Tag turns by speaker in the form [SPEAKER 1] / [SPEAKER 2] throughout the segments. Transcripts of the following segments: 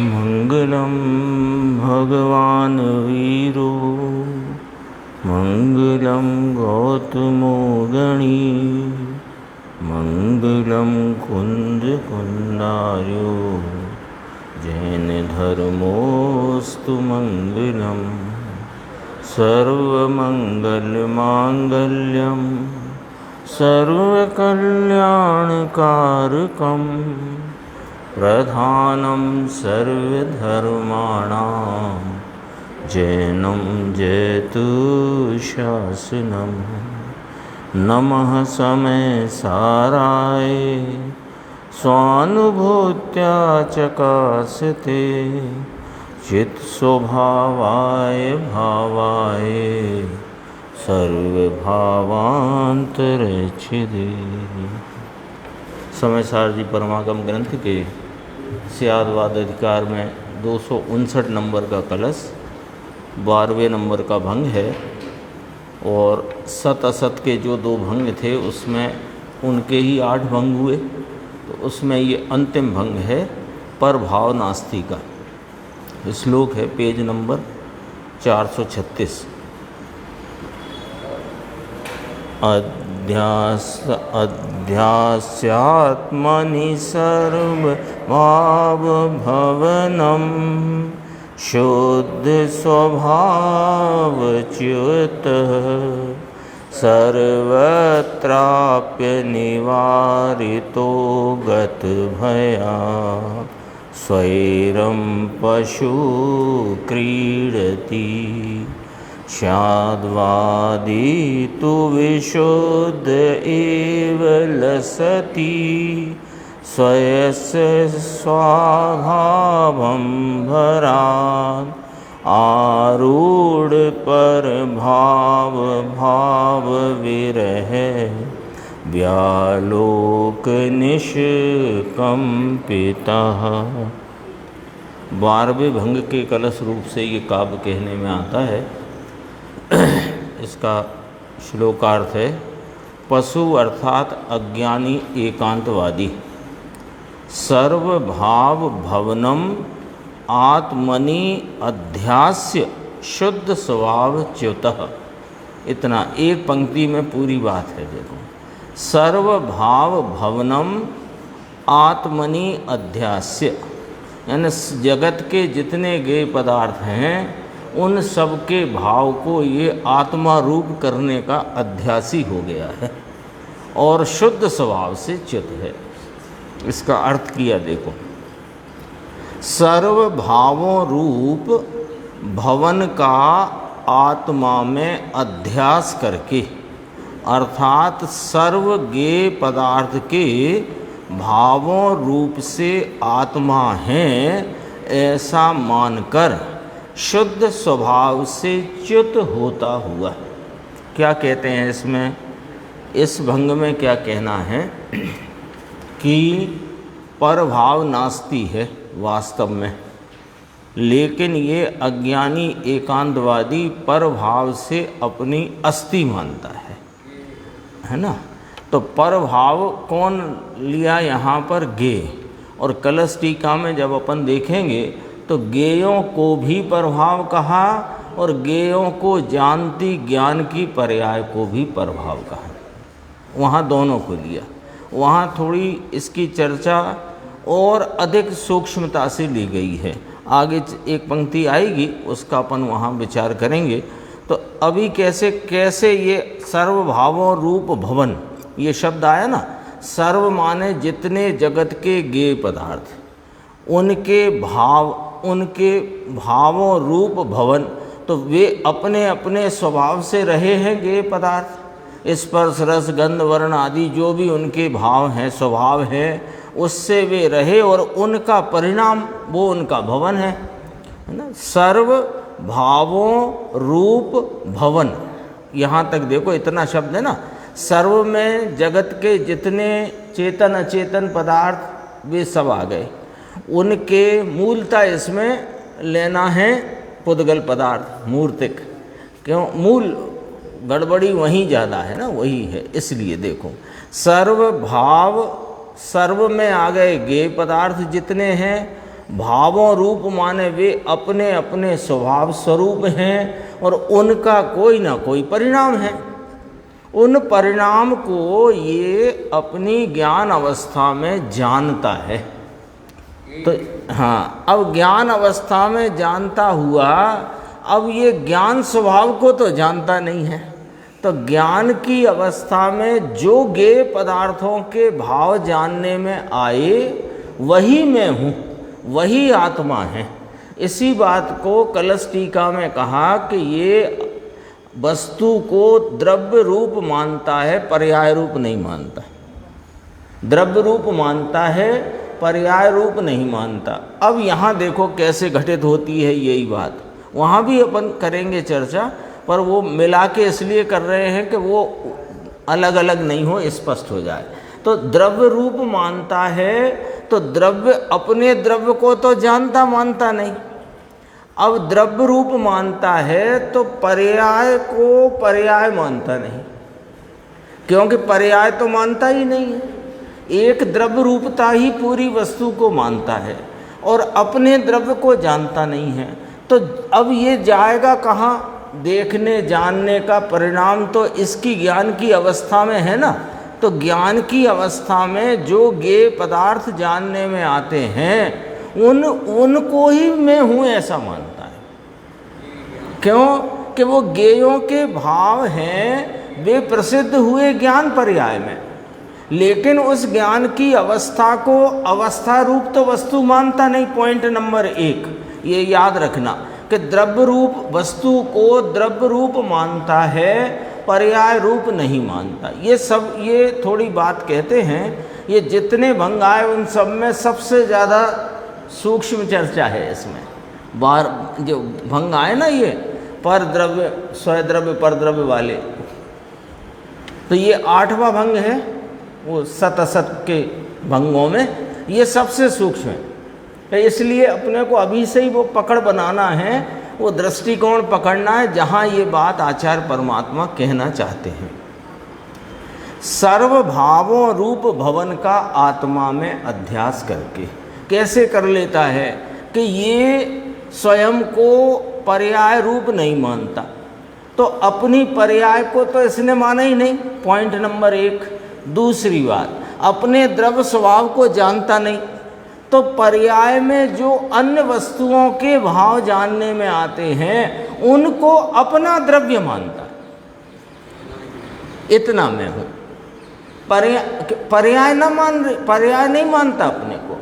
[SPEAKER 1] मंगलम भगवान वीरो मंगलम गौतमो गणी मंगलम कुंद कुंदार्यो जैन धर्मोस्तु मंगलम सर्वमंगल मांगल्यम सर्वकल्याणकारकम प्रधानं सर्वधर्माणां जैनं जयतु शासनं। नमः समय साराय स्वानुभूत्या चकासते चित्स्वभावाय भावाय सर्वभावांतरच्छिदे। समय सार जी परमागम ग्रंथ के स्यादवाद अधिकार में 259 नंबर का कलश 12वें नंबर का भंग है और सत असत के जो 2 भंग थे उसमें उनके ही 8 भंग हुए, तो उसमें ये अंतिम भंग है परभाव नास्ति का। श्लोक है पेज नंबर 436। अध्यास्यात्मनि सर्वभावभवनं शुद्ध स्वभावच्युतः सर्वत्राप्य निवारितो गतभया स्वैरं पशु क्रीडति स्याद्वादी तु विशुद्ध एव लसति स्वयस्य स्वाभावं भरात् आरूढ़ पर भाव भाव विरह व्यालोक निष्कंपितः। 12वें भंग के कलश रूप से ये काव्य कहने में आता है। इसका श्लोकार्थ है पशु अर्थात अज्ञानी एकांतवादी सर्वभाव भवनम आत्मनि अध्यास्य शुद्ध स्वभाव च्युतः। इतना एक पंक्ति में पूरी बात है। देखो, सर्वभाव भवनम आत्मनि अध्यास्य, यानी जगत के जितने गेय पदार्थ हैं उन सब के भाव को ये आत्मा रूप करने का अध्यासी हो गया है और शुद्ध स्वभाव से च्युत है। इसका अर्थ किया देखो, सर्व भावों रूप भवन का आत्मा में अध्यास करके, अर्थात सर्व गेय पदार्थ के भावों रूप से आत्मा हैं ऐसा मानकर शुद्ध स्वभाव से च्युत होता हुआ। क्या कहते हैं इसमें, इस भंग में क्या कहना है कि परभाव नास्ति है वास्तव में, लेकिन ये अज्ञानी एकांतवादी परभाव से अपनी अस्थि मानता है ना। तो परभाव कौन लिया यहाँ पर, गेय। और कलश टीका में जब अपन देखेंगे तो गेयों को भी प्रभाव कहा और गेयों को जानती ज्ञान की पर्याय को भी प्रभाव कहा। वहाँ दोनों को लिया। वहाँ थोड़ी इसकी चर्चा और अधिक सूक्ष्मता से ली गई है। आगे एक पंक्ति आएगी उसका अपन वहाँ विचार करेंगे। तो अभी कैसे ये सर्वभावों रूप भवन, ये शब्द आया ना, सर्व माने जितने जगत के गेय पदार्थ, उनके भावों रूप भवन, तो वे अपने अपने स्वभाव से रहे हैं गेय पदार्थ। स्पर्श रस गंध वर्ण आदि जो भी उनके भाव हैं, स्वभाव है, उससे वे रहे और उनका परिणाम वो उनका भवन है ना। सर्व भावों रूप भवन, यहाँ तक देखो इतना शब्द है ना। सर्व में जगत के जितने चेतन अचेतन पदार्थ वे सब आ गए, उनके मूलता इसमें लेना है पुद्गल पदार्थ मूर्तिक। क्यों? मूल गड़बड़ी वहीं ज़्यादा है ना, वही है। इसलिए देखो सर्व भाव, सर्व में आ गए गेय पदार्थ जितने हैं, भावों रूप माने वे अपने अपने स्वभाव स्वरूप हैं और उनका कोई ना कोई परिणाम है। उन परिणाम को ये अपनी ज्ञान अवस्था में जानता है। तो हाँ, अब ज्ञान अवस्था में जानता हुआ, अब ये ज्ञान स्वभाव को तो जानता नहीं है। तो ज्ञान की अवस्था में जो गेय पदार्थों के भाव जानने में आए वही मैं हूँ, वही आत्मा है। इसी बात को कलश टीका में कहा कि ये वस्तु को द्रव्य रूप मानता है, पर्याय रूप नहीं मानता। द्रव्य रूप मानता है, पर्याय रूप नहीं मानता। अब यहाँ देखो कैसे घटित होती है यही बात, वहाँ भी अपन करेंगे चर्चा, पर वो मिला के इसलिए कर रहे हैं कि वो अलग अलग नहीं हो, स्पष्ट हो जाए। तो द्रव्य रूप मानता है, तो द्रव्य अपने द्रव्य को तो जानता मानता नहीं। अब द्रव्य रूप मानता है तो पर्याय को पर्याय मानता नहीं, क्योंकि पर्याय तो मानता ही नहीं है। एक द्रव्य रूपता ही पूरी वस्तु को मानता है और अपने द्रव्य को जानता नहीं है। तो अब ये जाएगा कहाँ? देखने जानने का परिणाम तो इसकी ज्ञान की अवस्था में है ना। तो ज्ञान की अवस्था में जो गेय पदार्थ जानने में आते हैं उनको ही मैं हूँ ऐसा मानता है। क्यों? कि वो गेयों के भाव हैं, वे प्रसिद्ध हुए ज्ञान पर्याय में, लेकिन उस ज्ञान की अवस्था को अवस्था रूप तो वस्तु मानता नहीं। पॉइंट नंबर 1 ये याद रखना कि द्रव्य रूप वस्तु को द्रव्य रूप मानता है, पर्याय रूप नहीं मानता। ये सब ये थोड़ी बात कहते हैं, ये जितने भंग आए उन सब में सबसे ज़्यादा सूक्ष्म चर्चा है इसमें। बार जो भंग आए ना ये पर द्रव्य स्वद्रव्य पर द्रव्य वाले, तो ये 8वां भंग है वो सत असत के भंगों में, ये सबसे सूक्ष्म है। तो इसलिए अपने को अभी से ही वो पकड़ बनाना है, वो दृष्टिकोण पकड़ना है जहाँ ये बात आचार्य परमात्मा कहना चाहते हैं। सर्व भावों रूप भवन का आत्मा में अध्यास करके कैसे कर लेता है कि ये स्वयं को पर्याय रूप नहीं मानता, तो अपनी पर्याय को तो इसने माना ही नहीं। Point number 1। दूसरी बात, अपने द्रव्य स्वभाव को जानता नहीं, तो पर्याय में जो अन्य वस्तुओं के भाव जानने में आते हैं उनको अपना द्रव्य मानता है। इतना मैं हूँ, पर्याय नहीं मानता अपने को,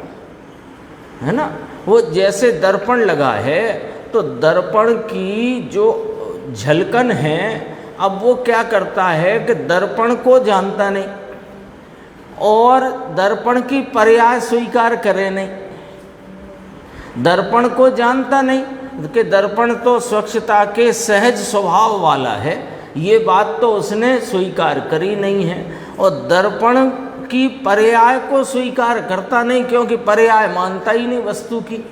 [SPEAKER 1] है ना। वो जैसे दर्पण लगा है तो दर्पण की जो झलकन है, अब वो क्या करता है कि दर्पण को जानता नहीं और दर्पण की पर्याय स्वीकार करे नहीं। दर्पण को जानता नहीं कि दर्पण तो स्वच्छता के सहज स्वभाव वाला है, ये बात तो उसने स्वीकार करी नहीं है। और दर्पण की पर्याय को स्वीकार करता नहीं, क्योंकि पर्याय मानता ही नहीं वस्तु की।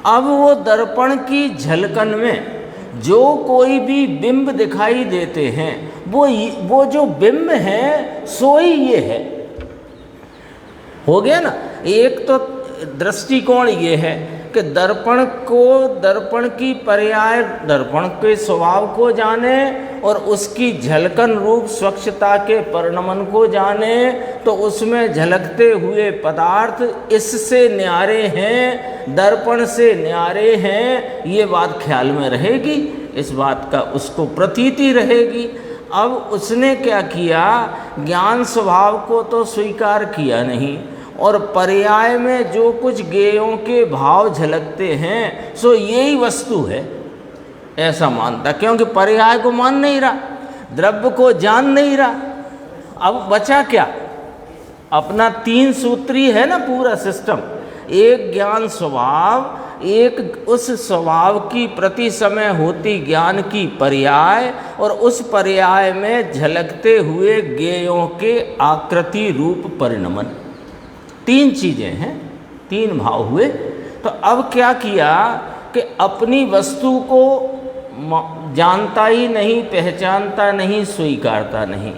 [SPEAKER 1] अब वो दर्पण की झलकन में जो कोई भी बिंब दिखाई देते हैं, वो जो बिंब है सो ही ये है। हो गया ना। एक तो दृष्टिकोण ये है कि दर्पण को, दर्पण की पर्याय दर्पण के स्वभाव को जाने और उसकी झलकन रूप स्वच्छता के परिणमन को जाने, तो उसमें झलकते हुए पदार्थ इससे न्यारे हैं, दर्पण से न्यारे हैं, ये बात ख्याल में रहेगी, इस बात का उसको प्रतीति रहेगी। अब उसने क्या किया, ज्ञान स्वभाव को तो स्वीकार किया नहीं और पर्याय में जो कुछ गेयों के भाव झलकते हैं सो यही वस्तु है ऐसा मानता, क्योंकि पर्याय को मान नहीं रहा, द्रव्य को जान नहीं रहा। अब बचा क्या? अपना 3 सूत्री है ना पूरा सिस्टम, एक ज्ञान स्वभाव, एक उस स्वभाव की प्रति समय होती ज्ञान की पर्याय और उस पर्याय में झलकते हुए ज्ञेयों के आकृति रूप परिणमन, तीन चीज़ें हैं, तीन भाव हुए। तो अब क्या किया कि अपनी वस्तु को जानता ही नहीं, पहचानता नहीं, स्वीकारता नहीं,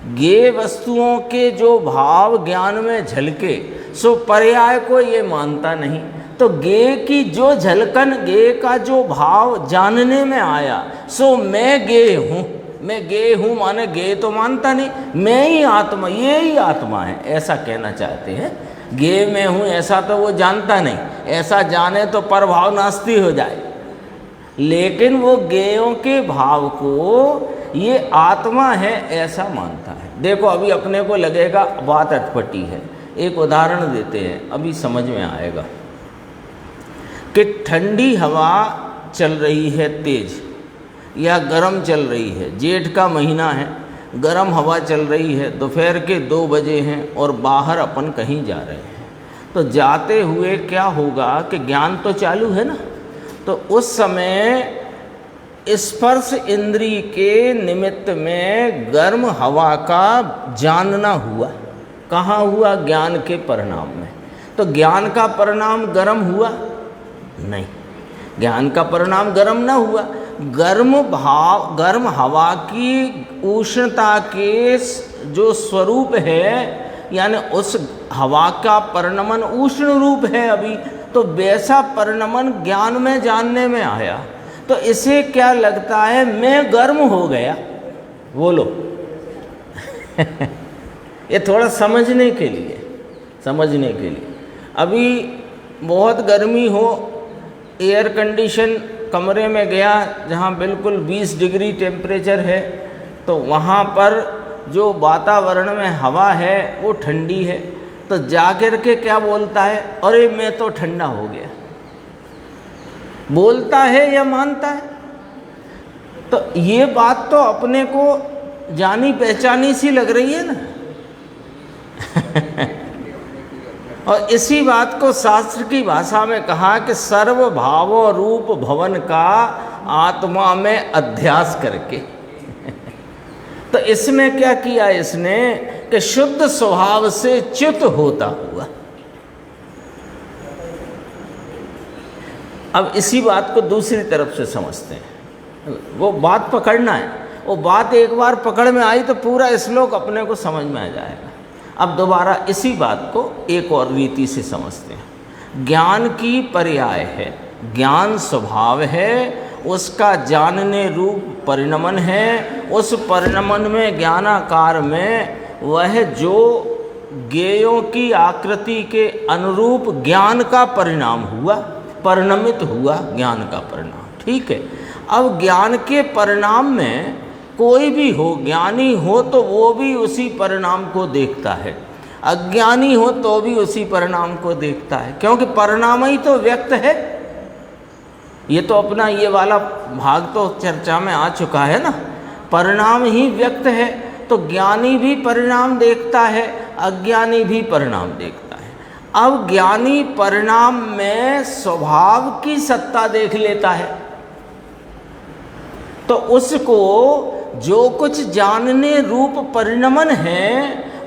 [SPEAKER 1] ज्ञेय वस्तुओं के जो भाव ज्ञान में झलके सो पर्याय को ये मानता नहीं। तो ज्ञेय की जो झलकन, ज्ञेय का जो भाव जानने में आया सो मैं ज्ञेय हूँ, मैं ज्ञेय हूँ माने ज्ञेय तो मानता नहीं, मैं ही आत्मा, ये ही आत्मा है, ऐसा कहना चाहते हैं। ज्ञेय में हूँ ऐसा तो वो जानता नहीं, ऐसा जाने तो परभाव नास्ती हो जाए, लेकिन वो ज्ञेयों के भाव को ये आत्मा है ऐसा मानता है। देखो अभी अपने को लगेगा बात अटपटी है, एक उदाहरण देते हैं, अभी समझ में आएगा कि ठंडी हवा चल रही है तेज या गर्म चल रही है, जेठ का महीना है, गर्म हवा चल रही है, दोपहर के 2 बजे हैं और बाहर अपन कहीं जा रहे हैं। तो जाते हुए क्या होगा कि ज्ञान तो चालू है ना, तो उस समय स्पर्श इंद्रिय के निमित्त में गर्म हवा का जानना हुआ। कहाँ हुआ? ज्ञान के परिणाम में। तो ज्ञान का परिणाम गर्म हुआ? नहीं, ज्ञान का परिणाम गर्म ना हुआ। गर्म हवा की उष्णता के जो स्वरूप है, यानी उस हवा का परिणमन उष्ण रूप है अभी, तो वैसा परिणमन ज्ञान में जानने में आया। तो इसे क्या लगता है? मैं गर्म हो गया। बोलो ये थोड़ा समझने के लिए अभी बहुत गर्मी हो, एयर कंडीशन कमरे में गया जहाँ बिल्कुल 20 डिग्री टेम्परेचर है, तो वहाँ पर जो वातावरण में हवा है वो ठंडी है, तो जाकर के क्या बोलता है? अरे मैं तो ठंडा हो गया। बोलता है या मानता है? तो ये बात तो अपने को जानी पहचानी सी लग रही है ना और इसी बात को शास्त्र की भाषा में कहा कि सर्व भावो रूप भवन का आत्मा में अध्यास करके तो इसमें क्या किया इसने कि शुद्ध स्वभाव से च्युत होता हुआ। अब इसी बात को दूसरी तरफ से समझते हैं, वो बात पकड़ना है, वो बात एक बार पकड़ में आई तो पूरा श्लोक अपने को समझ में आ जाएगा। अब दोबारा इसी बात को एक और रीति से समझते हैं। ज्ञान की पर्याय है, ज्ञान स्वभाव है, उसका जानने रूप परिणमन है, उस परिणमन में ज्ञानाकार में वह जो ज्ञेयों की आकृति के अनुरूप ज्ञान का परिणाम हुआ, परिणमित हुआ ज्ञान का परिणाम। ठीक है, अब ज्ञान के परिणाम में कोई भी हो, ज्ञानी हो तो वो भी उसी परिणाम को देखता है, अज्ञानी हो तो भी उसी परिणाम को देखता है, क्योंकि परिणाम ही तो व्यक्त है। ये तो अपना ये वाला भाग तो चर्चा में आ चुका है ना, परिणाम ही व्यक्त है। तो ज्ञानी भी परिणाम देखता है, अज्ञानी भी परिणाम देखता है। अब ज्ञानी परिणाम में स्वभाव की सत्ता देख लेता है, तो उसको जो कुछ जानने रूप परिणमन है,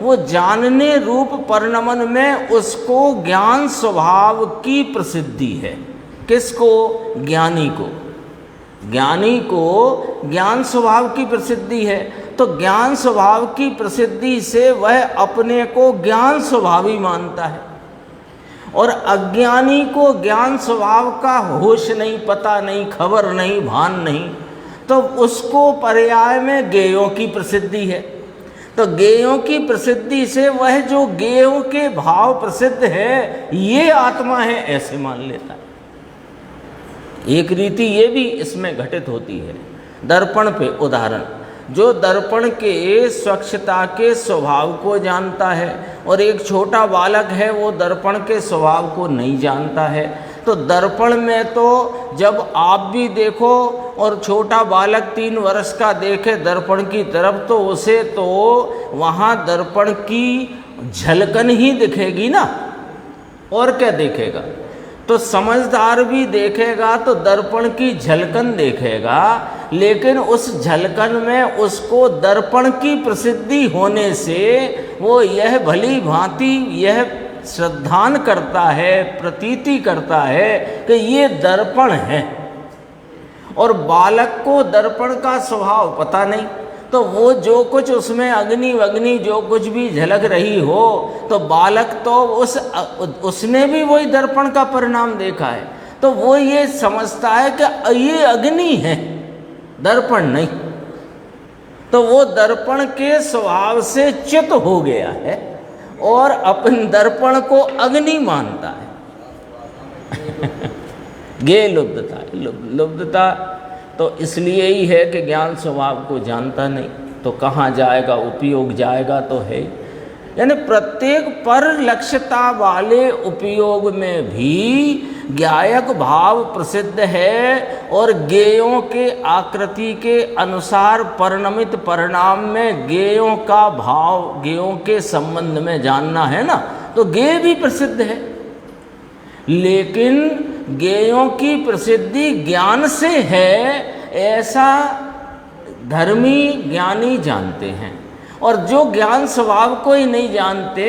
[SPEAKER 1] वो जानने रूप परिणमन में उसको ज्ञान स्वभाव की प्रसिद्धि है। किसको? ज्ञानी को। ज्ञानी को ज्ञान स्वभाव की प्रसिद्धि है, तो ज्ञान स्वभाव की प्रसिद्धि से वह अपने को ज्ञान स्वभावी मानता है, और अज्ञानी को ज्ञान स्वभाव का होश नहीं, पता नहीं, खबर नहीं, भान नहीं, तो उसको पर्याय में ज्ञेयों की प्रसिद्धि है। तो ज्ञेयों की प्रसिद्धि से वह जो ज्ञेयों के भाव प्रसिद्ध है ये आत्मा है ऐसे मान लेता है। एक रीति ये भी इसमें घटित होती है। दर्पण पे उदाहरण, जो दर्पण के स्वच्छता के स्वभाव को जानता है और एक छोटा बालक है वो दर्पण के स्वभाव को नहीं जानता है, तो दर्पण में तो जब आप भी देखो और छोटा बालक 3 वर्ष का देखे दर्पण की तरफ, तो उसे तो वहाँ दर्पण की झलकन ही दिखेगी ना, और क्या देखेगा। तो तो समझदार भी देखेगा तो दर्पण की झलकन देखेगा, लेकिन उस झलकन में उसको दर्पण की प्रसिद्धि होने से वो यह भली भांति यह श्रद्धान करता है, प्रतीति करता है कि ये दर्पण है। और बालक को दर्पण का स्वभाव पता नहीं, तो वो जो कुछ उसमें अग्नि वग्नि जो कुछ भी झलक रही हो, तो बालक तो उसने भी वही दर्पण का परिणाम देखा है, तो वो ये समझता है कि ये अग्नि है, दर्पण नहीं। तो वो दर्पण के स्वभाव से च्युत हो गया है और अपन दर्पण को अग्नि मानता है। गे लुब्धता, लुब्धता तो इसलिए ही है कि ज्ञान स्वभाव को जानता नहीं, तो कहाँ जाएगा, उपयोग जाएगा तो है। यानी प्रत्येक पर लक्ष्यता वाले उपयोग में भी ज्ञायक भाव प्रसिद्ध है, और ज्ञेयों के आकृति के अनुसार परिणमित परिणाम में ज्ञेयों का भाव, ज्ञेयों के संबंध में जानना है ना, तो ज्ञेय भी प्रसिद्ध है। लेकिन ज्ञेयों की प्रसिद्धि ज्ञान से है, ऐसा धर्मी ज्ञानी जानते हैं। और जो ज्ञान स्वभाव को ही नहीं जानते,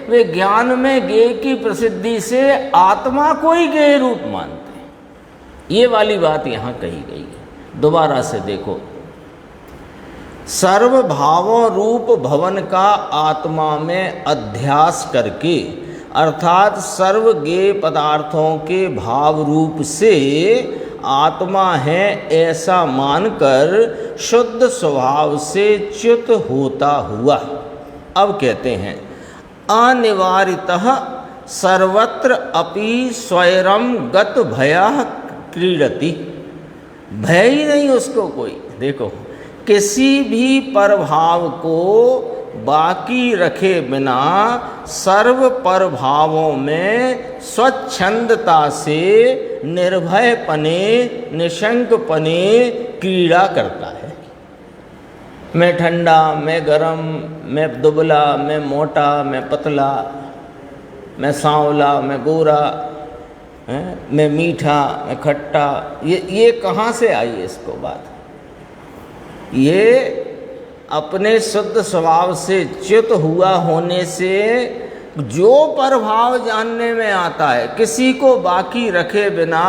[SPEAKER 1] वे ज्ञान में ज्ञेय की प्रसिद्धि से आत्मा को ही ज्ञेय रूप मानते हैं। ये वाली बात यहाँ कही गई है। दोबारा से देखो, सर्वभावों रूप भवन का आत्मा में अध्यास करके, अर्थात सर्व ज्ञेय पदार्थों के भाव रूप से आत्मा है ऐसा मानकर शुद्ध स्वभाव से च्युत होता हुआ। अब कहते हैं, अनिवार्यतः सर्वत्र अपि स्वयं गत भयः क्रीडति। भय ही नहीं उसको कोई। देखो, किसी भी परभाव को बाकी रखे बिना सर्व परभावों में स्वच्छंदता से निर्भयपने, निशंकपने क्रीड़ा करता है। मैं ठंडा, मैं गरम, मैं दुबला, मैं मोटा, मैं पतला, मैं सांवला, मैं गोरा, मैं मीठा, मैं खट्टा, ये कहाँ से आई इसको बात? ये अपने शुद्ध स्वभाव से च्युत हुआ होने से जो प्रभाव जानने में आता है, किसी को बाकी रखे बिना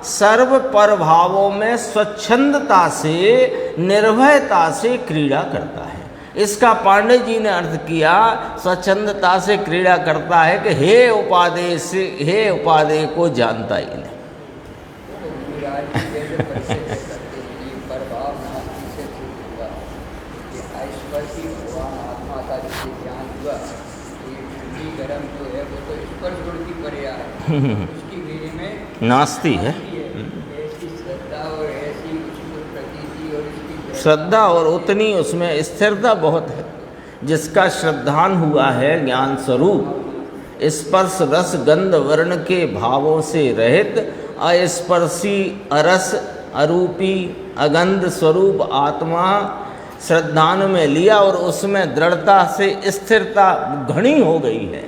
[SPEAKER 1] सर्व प्रभावों में स्वच्छंदता से, निर्भयता से क्रीड़ा करता है। इसका पांडे जी ने अर्थ किया, स्वच्छंदता से क्रीड़ा करता है कि हे उपादेय को जानता ही नहीं। नास्ती है। श्रद्धा और उतनी उसमें स्थिरता बहुत है। जिसका श्रद्धान हुआ है ज्ञान स्वरूप, स्पर्श रस गंध वर्ण के भावों से रहित, अस्पर्शी अरस अरूपी अगंध स्वरूप आत्मा श्रद्धान में लिया और उसमें दृढ़ता से स्थिरता घनी हो गई है।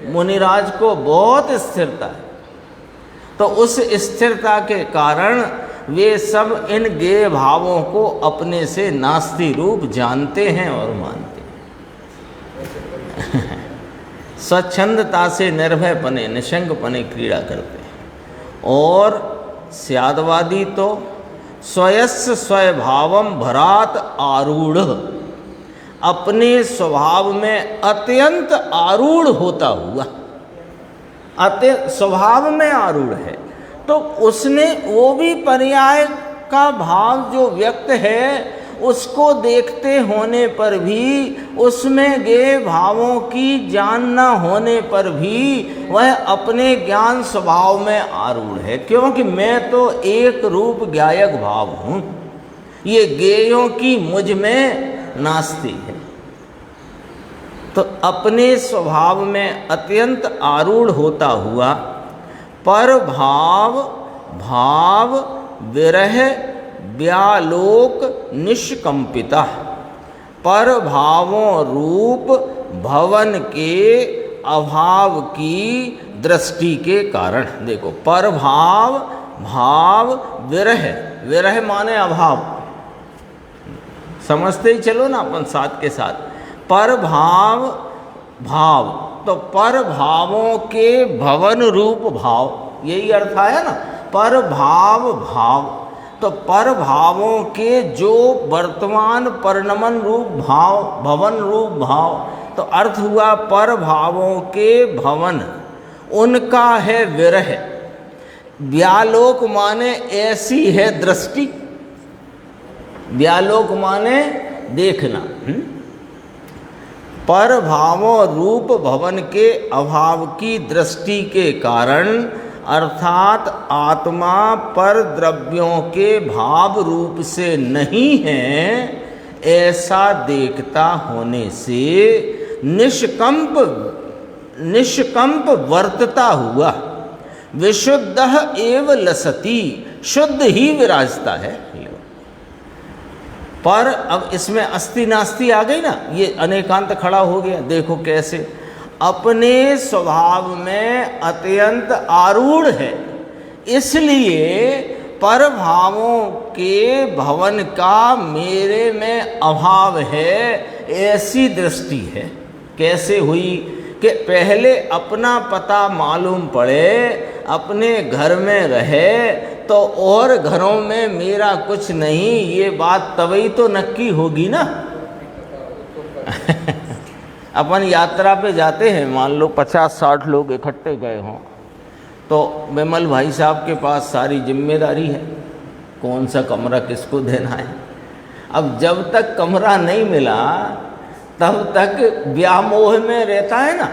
[SPEAKER 1] मुनिराज को बहुत स्थिरता है, तो उस स्थिरता के कारण वे सब इन ज्ञेय भावों को अपने से नास्ति रूप जानते हैं और मानते हैं। स्वच्छंदता से निर्भयपने, निशंकपने क्रीड़ा करते हैं। और स्यादवादी तो स्वयस्य स्वभावम भरात आरूढ़, अपने स्वभाव में अत्यंत आरूढ़ होता हुआ, स्वभाव में आरूढ़ है, तो उसने वो भी पर्याय का भाव जो व्यक्त है उसको देखते होने पर भी, उसमें ज्ञेय भावों की जान न होने पर भी वह अपने ज्ञान स्वभाव में आरूढ़ है। क्योंकि मैं तो एक रूप ज्ञायक भाव हूँ, ये ज्ञेयों की मुझ में नास्ती है। तो अपने स्वभाव में अत्यंत आरूढ़ होता हुआ पर भाव विरह व्यालोक निष्कंपिता, पर भावों रूप भवन के अभाव की दृष्टि के कारण। देखो परभाव भाव विरह, विरह माने अभाव, समझते ही चलो ना अपन साथ के साथ। परभाव भाव, तो पर भावों के भवन रूप भाव, यही अर्थ आया ना, पर भाव भाव। तो पर भावों के जो वर्तमान परिणमन रूप भाव, भवन रूप भाव, तो अर्थ हुआ पर भावों के भवन, उनका है विरह। व्यालोक माने ऐसी है दृष्टि, व्यालोक माने देखना। पर भावों रूप भवन के अभाव की दृष्टि के कारण, अर्थात आत्मा पर द्रव्यों के भाव रूप से नहीं है, ऐसा देखता होने से निष्कंप वर्तता हुआ विशुद्ध एव लसति, शुद्ध ही विराजता है। पर अब इसमें अस्ति नास्ति आ गई ना, ये अनेकांत खड़ा हो गया। देखो कैसे अपने स्वभाव में अत्यंत आरूढ़ है, इसलिए पर भावों के भवन का मेरे में अभाव है, ऐसी दृष्टि है। कैसे हुई कि पहले अपना पता मालूम पड़े, अपने घर में रहे तो और घरों में मेरा कुछ नहीं, ये बात तभी तो नक्की होगी ना। अपन यात्रा पे जाते हैं, मान लो 50-60 लोग इकट्ठे गए हों, तो विमल भाई साहब के पास सारी जिम्मेदारी है, कौन सा कमरा किसको देना है। अब जब तक कमरा नहीं मिला तब तक व्यामोह में रहता है ना।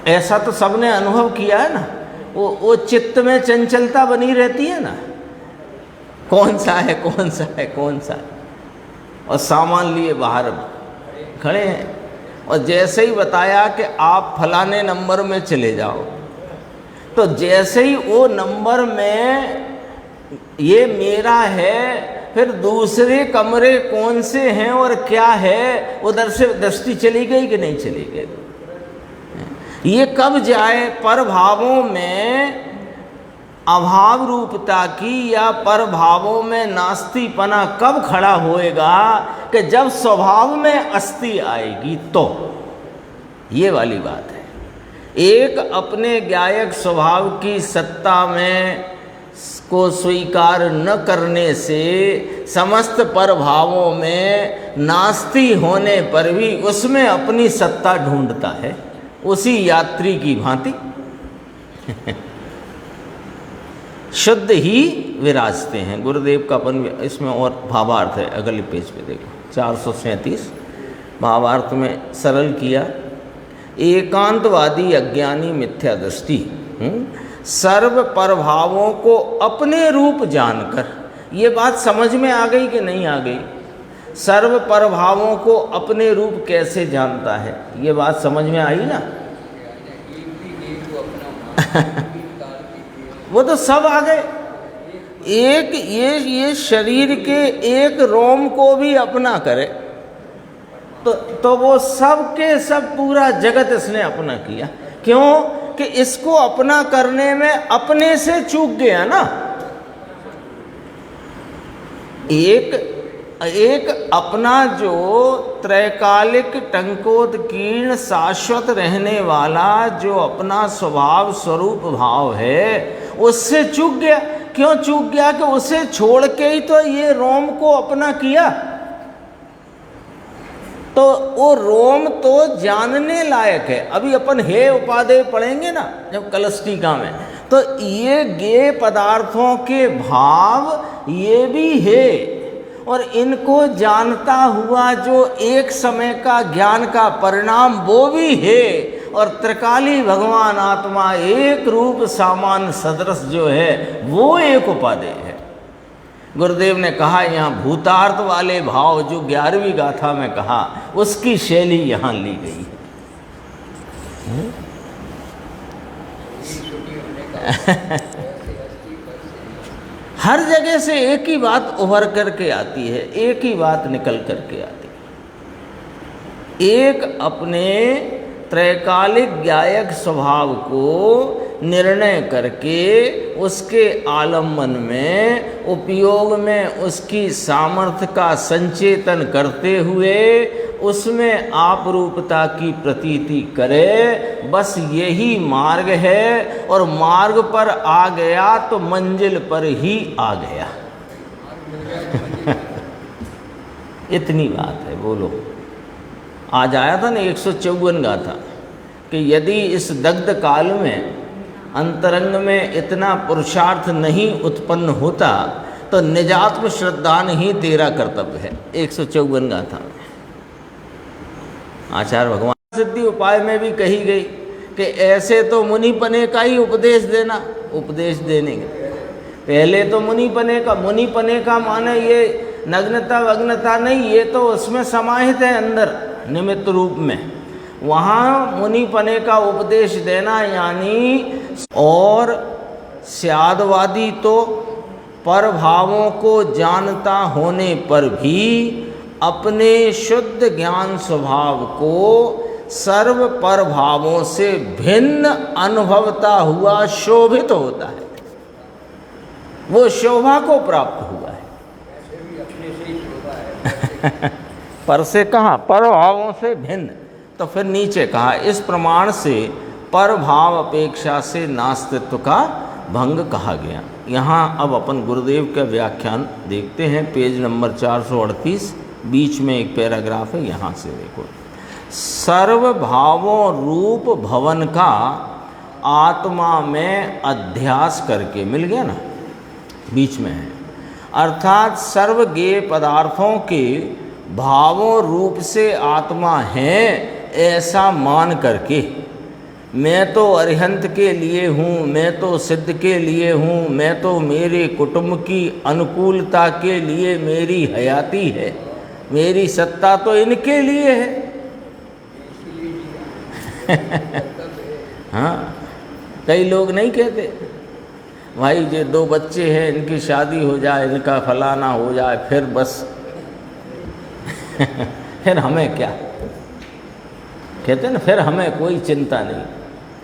[SPEAKER 1] ऐसा तो सबने अनुभव किया है ना, वो चित्त में चंचलता बनी रहती है ना, कौन सा है कौन सा है कौन सा है। और सामान लिए बाहर खड़े हैं, और जैसे ही बताया कि आप फलाने नंबर में चले जाओ, तो जैसे ही वो नंबर में ये मेरा है, फिर दूसरे कमरे कौन से हैं और क्या है, उधर से दृष्टि चली गई कि नहीं चली गई। ये कब जाए, पर भावों में अभाव रूपता की या पर भावों में नास्तिपना कब खड़ा होएगा कि जब स्वभाव में अस्ति आएगी, तो ये वाली बात है। एक अपने ज्ञायक स्वभाव की सत्ता में को स्वीकार न करने से समस्त पर भावों में नास्ति होने पर भी उसमें अपनी सत्ता ढूंढता है, उसी यात्री की भांति शुद्ध ही विराजते हैं। गुरुदेव का अपन इसमें और भावार्थ है, अगले पेज पे देखो 437 भावार्थ में सरल किया। एकांतवादी अज्ञानी मिथ्या दृष्टि सर्व परभावों को अपने रूप जानकर, ये बात समझ में आ गई कि नहीं आ गई। सर्व परभावों को अपने रूप कैसे जानता है, ये बात समझ में आई ना। वो तो सब आ गए। एक ये शरीर के एक रोम को भी अपना करे तो वो सब के सब पूरा जगत इसने अपना किया। क्यों कि इसको अपना करने में अपने से चूक गया ना। एक अपना जो त्रैकालिक टंकोत्कीर्ण शाश्वत रहने वाला जो अपना स्वभाव स्वरूप भाव है, उससे चूक गया। क्यों चूक गया कि उसे छोड़ के ही तो ये रोम को अपना किया। तो वो रोम तो जानने लायक है। अभी अपन हे उपादेय पढ़ेंगे ना जब कलस्टिका में, तो ये गे पदार्थों के भाव ये भी है, और इनको जानता हुआ जो एक समय का ज्ञान का परिणाम वो भी है। और त्रिकाली भगवान आत्मा एक रूप सामान्य सदृश जो है वो एक उपादेय है। गुरुदेव ने कहा यहाँ भूतार्थ वाले भाव जो 11वीं गाथा में कहा, उसकी शैली यहाँ ली गई है। हर जगह से एक ही बात उभर करके आती है, एक ही बात निकल करके आती है। एक अपने त्रैकालिक ज्ञायक स्वभाव को निर्णय करके उसके आलम्बन में उपयोग में उसकी सामर्थ्य का संचेतन करते हुए उसमें आप रूपता की प्रतीति करे, बस यही मार्ग है। और मार्ग पर आ गया तो मंजिल पर ही आ गया। इतनी बात है। बोलो, आज आया था ना 154 गाथा कि यदि इस दग्ध काल में अंतरंग में इतना पुरुषार्थ नहीं उत्पन्न होता तो निजात्म श्रद्धान ही तेरा कर्तव्य है। 154 गाथा में आचार्य भगवान सिद्धि उपाय में भी कही गई कि ऐसे तो मुनिपने का ही उपदेश देना। उपदेश देने पहले तो मुनिपने का माने ये नग्नता वग्नता नहीं, ये तो उसमें समाहित है अंदर निमित्त रूप में। वहाँ मुनिपने का उपदेश देना यानी, और स्यादवादी तो परभावों को जानता होने पर भी अपने शुद्ध ज्ञान स्वभाव को सर्व परभावों से भिन्न अनुभवता हुआ शोभित होता है। वो शोभा को प्राप्त हुआ है। पर से कहा, परभावों से भिन्न। तो फिर नीचे कहा, इस प्रमाण से परभाव अपेक्षा से नास्तित्व का भंग कहा गया। यहाँ अब अपन गुरुदेव का व्याख्यान देखते हैं, पेज नंबर 438, बीच में एक पैराग्राफ है, यहाँ से देखो। सर्वभावों रूप भवन का आत्मा में अध्यास करके, मिल गया ना, बीच में है, अर्थात सर्वज्ञेय पदार्थों के भावों रूप से आत्मा है ऐसा मान करके, मैं तो अरिहंत के लिए हूँ, मैं तो सिद्ध के लिए हूँ, मैं तो मेरे कुटुंब की अनुकूलता के लिए मेरी हयाती है, मेरी सत्ता तो इनके लिए है। हाँ, कई लोग नहीं कहते भाई ये 2 बच्चे हैं, इनकी शादी हो जाए, इनका फलाना हो जाए, फिर बस फिर हमें क्या, कहते हैं ना, फिर हमें कोई चिंता नहीं,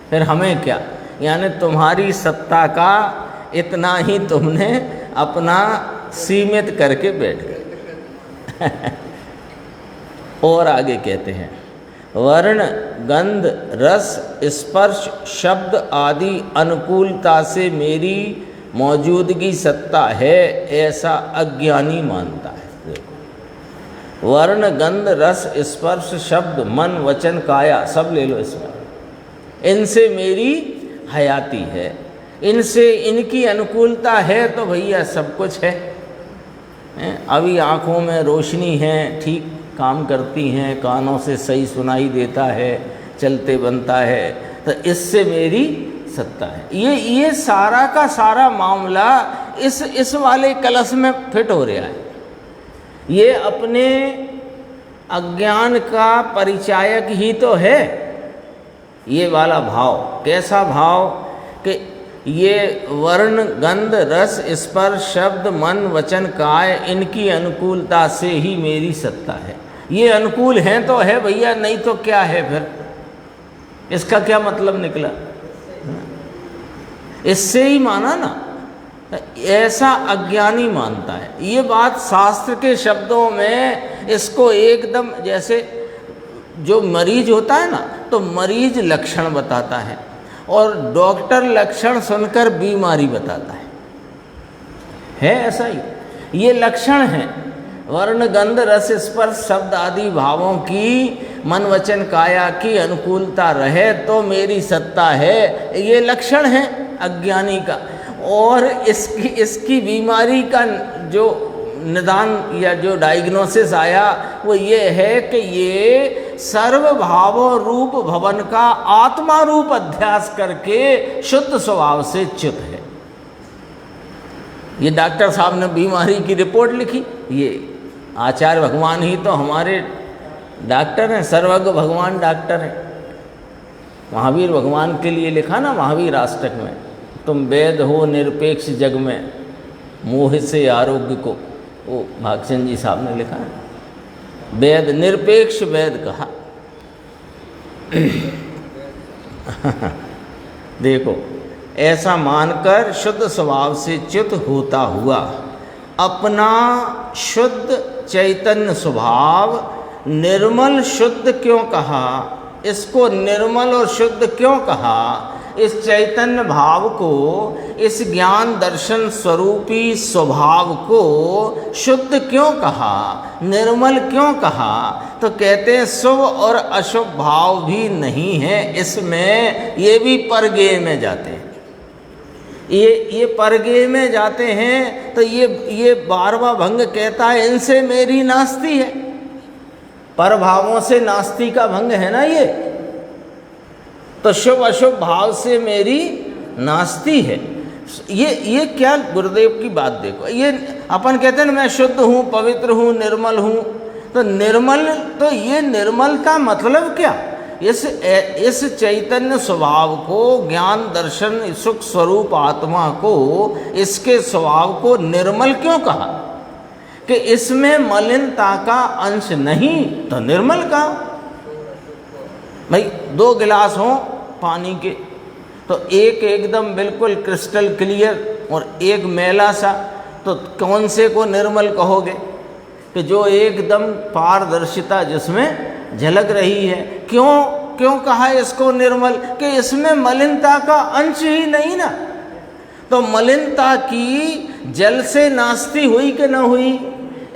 [SPEAKER 1] फिर हमें क्या। यानी तुम्हारी सत्ता का इतना ही तुमने अपना सीमित करके बैठ गए। और आगे कहते हैं, वर्ण गंध रस स्पर्श शब्द आदि अनुकूलता से मेरी मौजूदगी सत्ता है ऐसा अज्ञानी मानता है। देखो, वर्ण गंध रस स्पर्श शब्द मन वचन काया सब ले लो, इसमें इनसे मेरी हयाती है, इनसे इनकी अनुकूलता है तो भैया सब कुछ है। अभी आँखों में रोशनी है, ठीक काम करती हैं, कानों से सही सुनाई देता है, चलते बनता है, तो इससे मेरी सत्ता है। ये सारा का सारा मामला इस वाले कलश में फिट हो रहा है। ये अपने अज्ञान का परिचायक ही तो है, ये वाला भाव। कैसा भाव कि ये वर्ण गंध रस स्पर्श शब्द मन वचन काय इनकी अनुकूलता से ही मेरी सत्ता है। ये अनुकूल हैं तो है भैया, नहीं तो क्या है फिर? इसका क्या मतलब निकला? इससे ही माना ना, ऐसा अज्ञानी मानता है। ये बात शास्त्र के शब्दों में इसको एकदम, जैसे जो मरीज होता है ना, तो मरीज लक्षण बताता है और डॉक्टर लक्षण सुनकर बीमारी बताता है ऐसा ही। ये लक्षण हैं, वर्ण गंध रस स्पर्श शब्द आदि भावों की मन वचन काया की अनुकूलता रहे तो मेरी सत्ता है, ये लक्षण है अज्ञानी का। और इसकी बीमारी का जो निदान या जो डायग्नोसिस आया वो ये है कि ये सर्वभावों रूप भवन का आत्मा रूप अध्यास करके शुद्ध स्वभाव से च्युत है। ये डॉक्टर साहब ने बीमारी की रिपोर्ट लिखी, ये आचार्य भगवान ही तो हमारे डॉक्टर हैं, सर्वज्ञ भगवान डॉक्टर हैं। महावीर भगवान के लिए लिखा ना महावीर अष्टक में, तुम वेद हो निरपेक्ष जग में मोह से आरोग्य को, वो भागचंद जी साहब ने लिखा है। वेद निरपेक्ष वेद कहा, देखो, ऐसा मानकर शुद्ध स्वभाव से च्युत होता हुआ अपना शुद्ध चैतन्य स्वभाव निर्मल शुद्ध क्यों कहा? इसको निर्मल और शुद्ध क्यों कहा? इस चैतन्य भाव को, इस ज्ञान दर्शन स्वरूपी स्वभाव को शुद्ध क्यों कहा, निर्मल क्यों कहा? तो कहते हैं शुभ और अशुभ भाव भी नहीं है इसमें, ये भी परगेय में जाते हैं। ये परगेय में जाते हैं। तो ये 12वां भंग कहता है इनसे मेरी नास्ती है। पर भावों से नास्ती का भंग है ना ये, तो शुभ अशुभ भाव से मेरी नास्ती है। ये क्या गुरुदेव की बात देखो, ये अपन कहते हैं मैं शुद्ध हूँ, पवित्र हूँ, निर्मल हूँ। तो निर्मल, तो ये निर्मलता मतलब क्या? इस चैतन्य स्वभाव को, ज्ञान दर्शन सुख स्वरूप आत्मा को, इसके स्वभाव को निर्मल क्यों कहा? कि इसमें मलिनता का अंश नहीं, तो निर्मल का। भाई 2 गिलास हों पानी के, तो एक एकदम बिल्कुल क्रिस्टल क्लियर और एक मैला सा, तो कौन से को निर्मल कहोगे? कि जो एकदम पारदर्शिता जिसमें झलक रही है। क्यों कहा इसको निर्मल? कि इसमें मलिनता का अंश ही नहीं ना। तो मलिनता की जल से नास्ती हुई कि न हुई,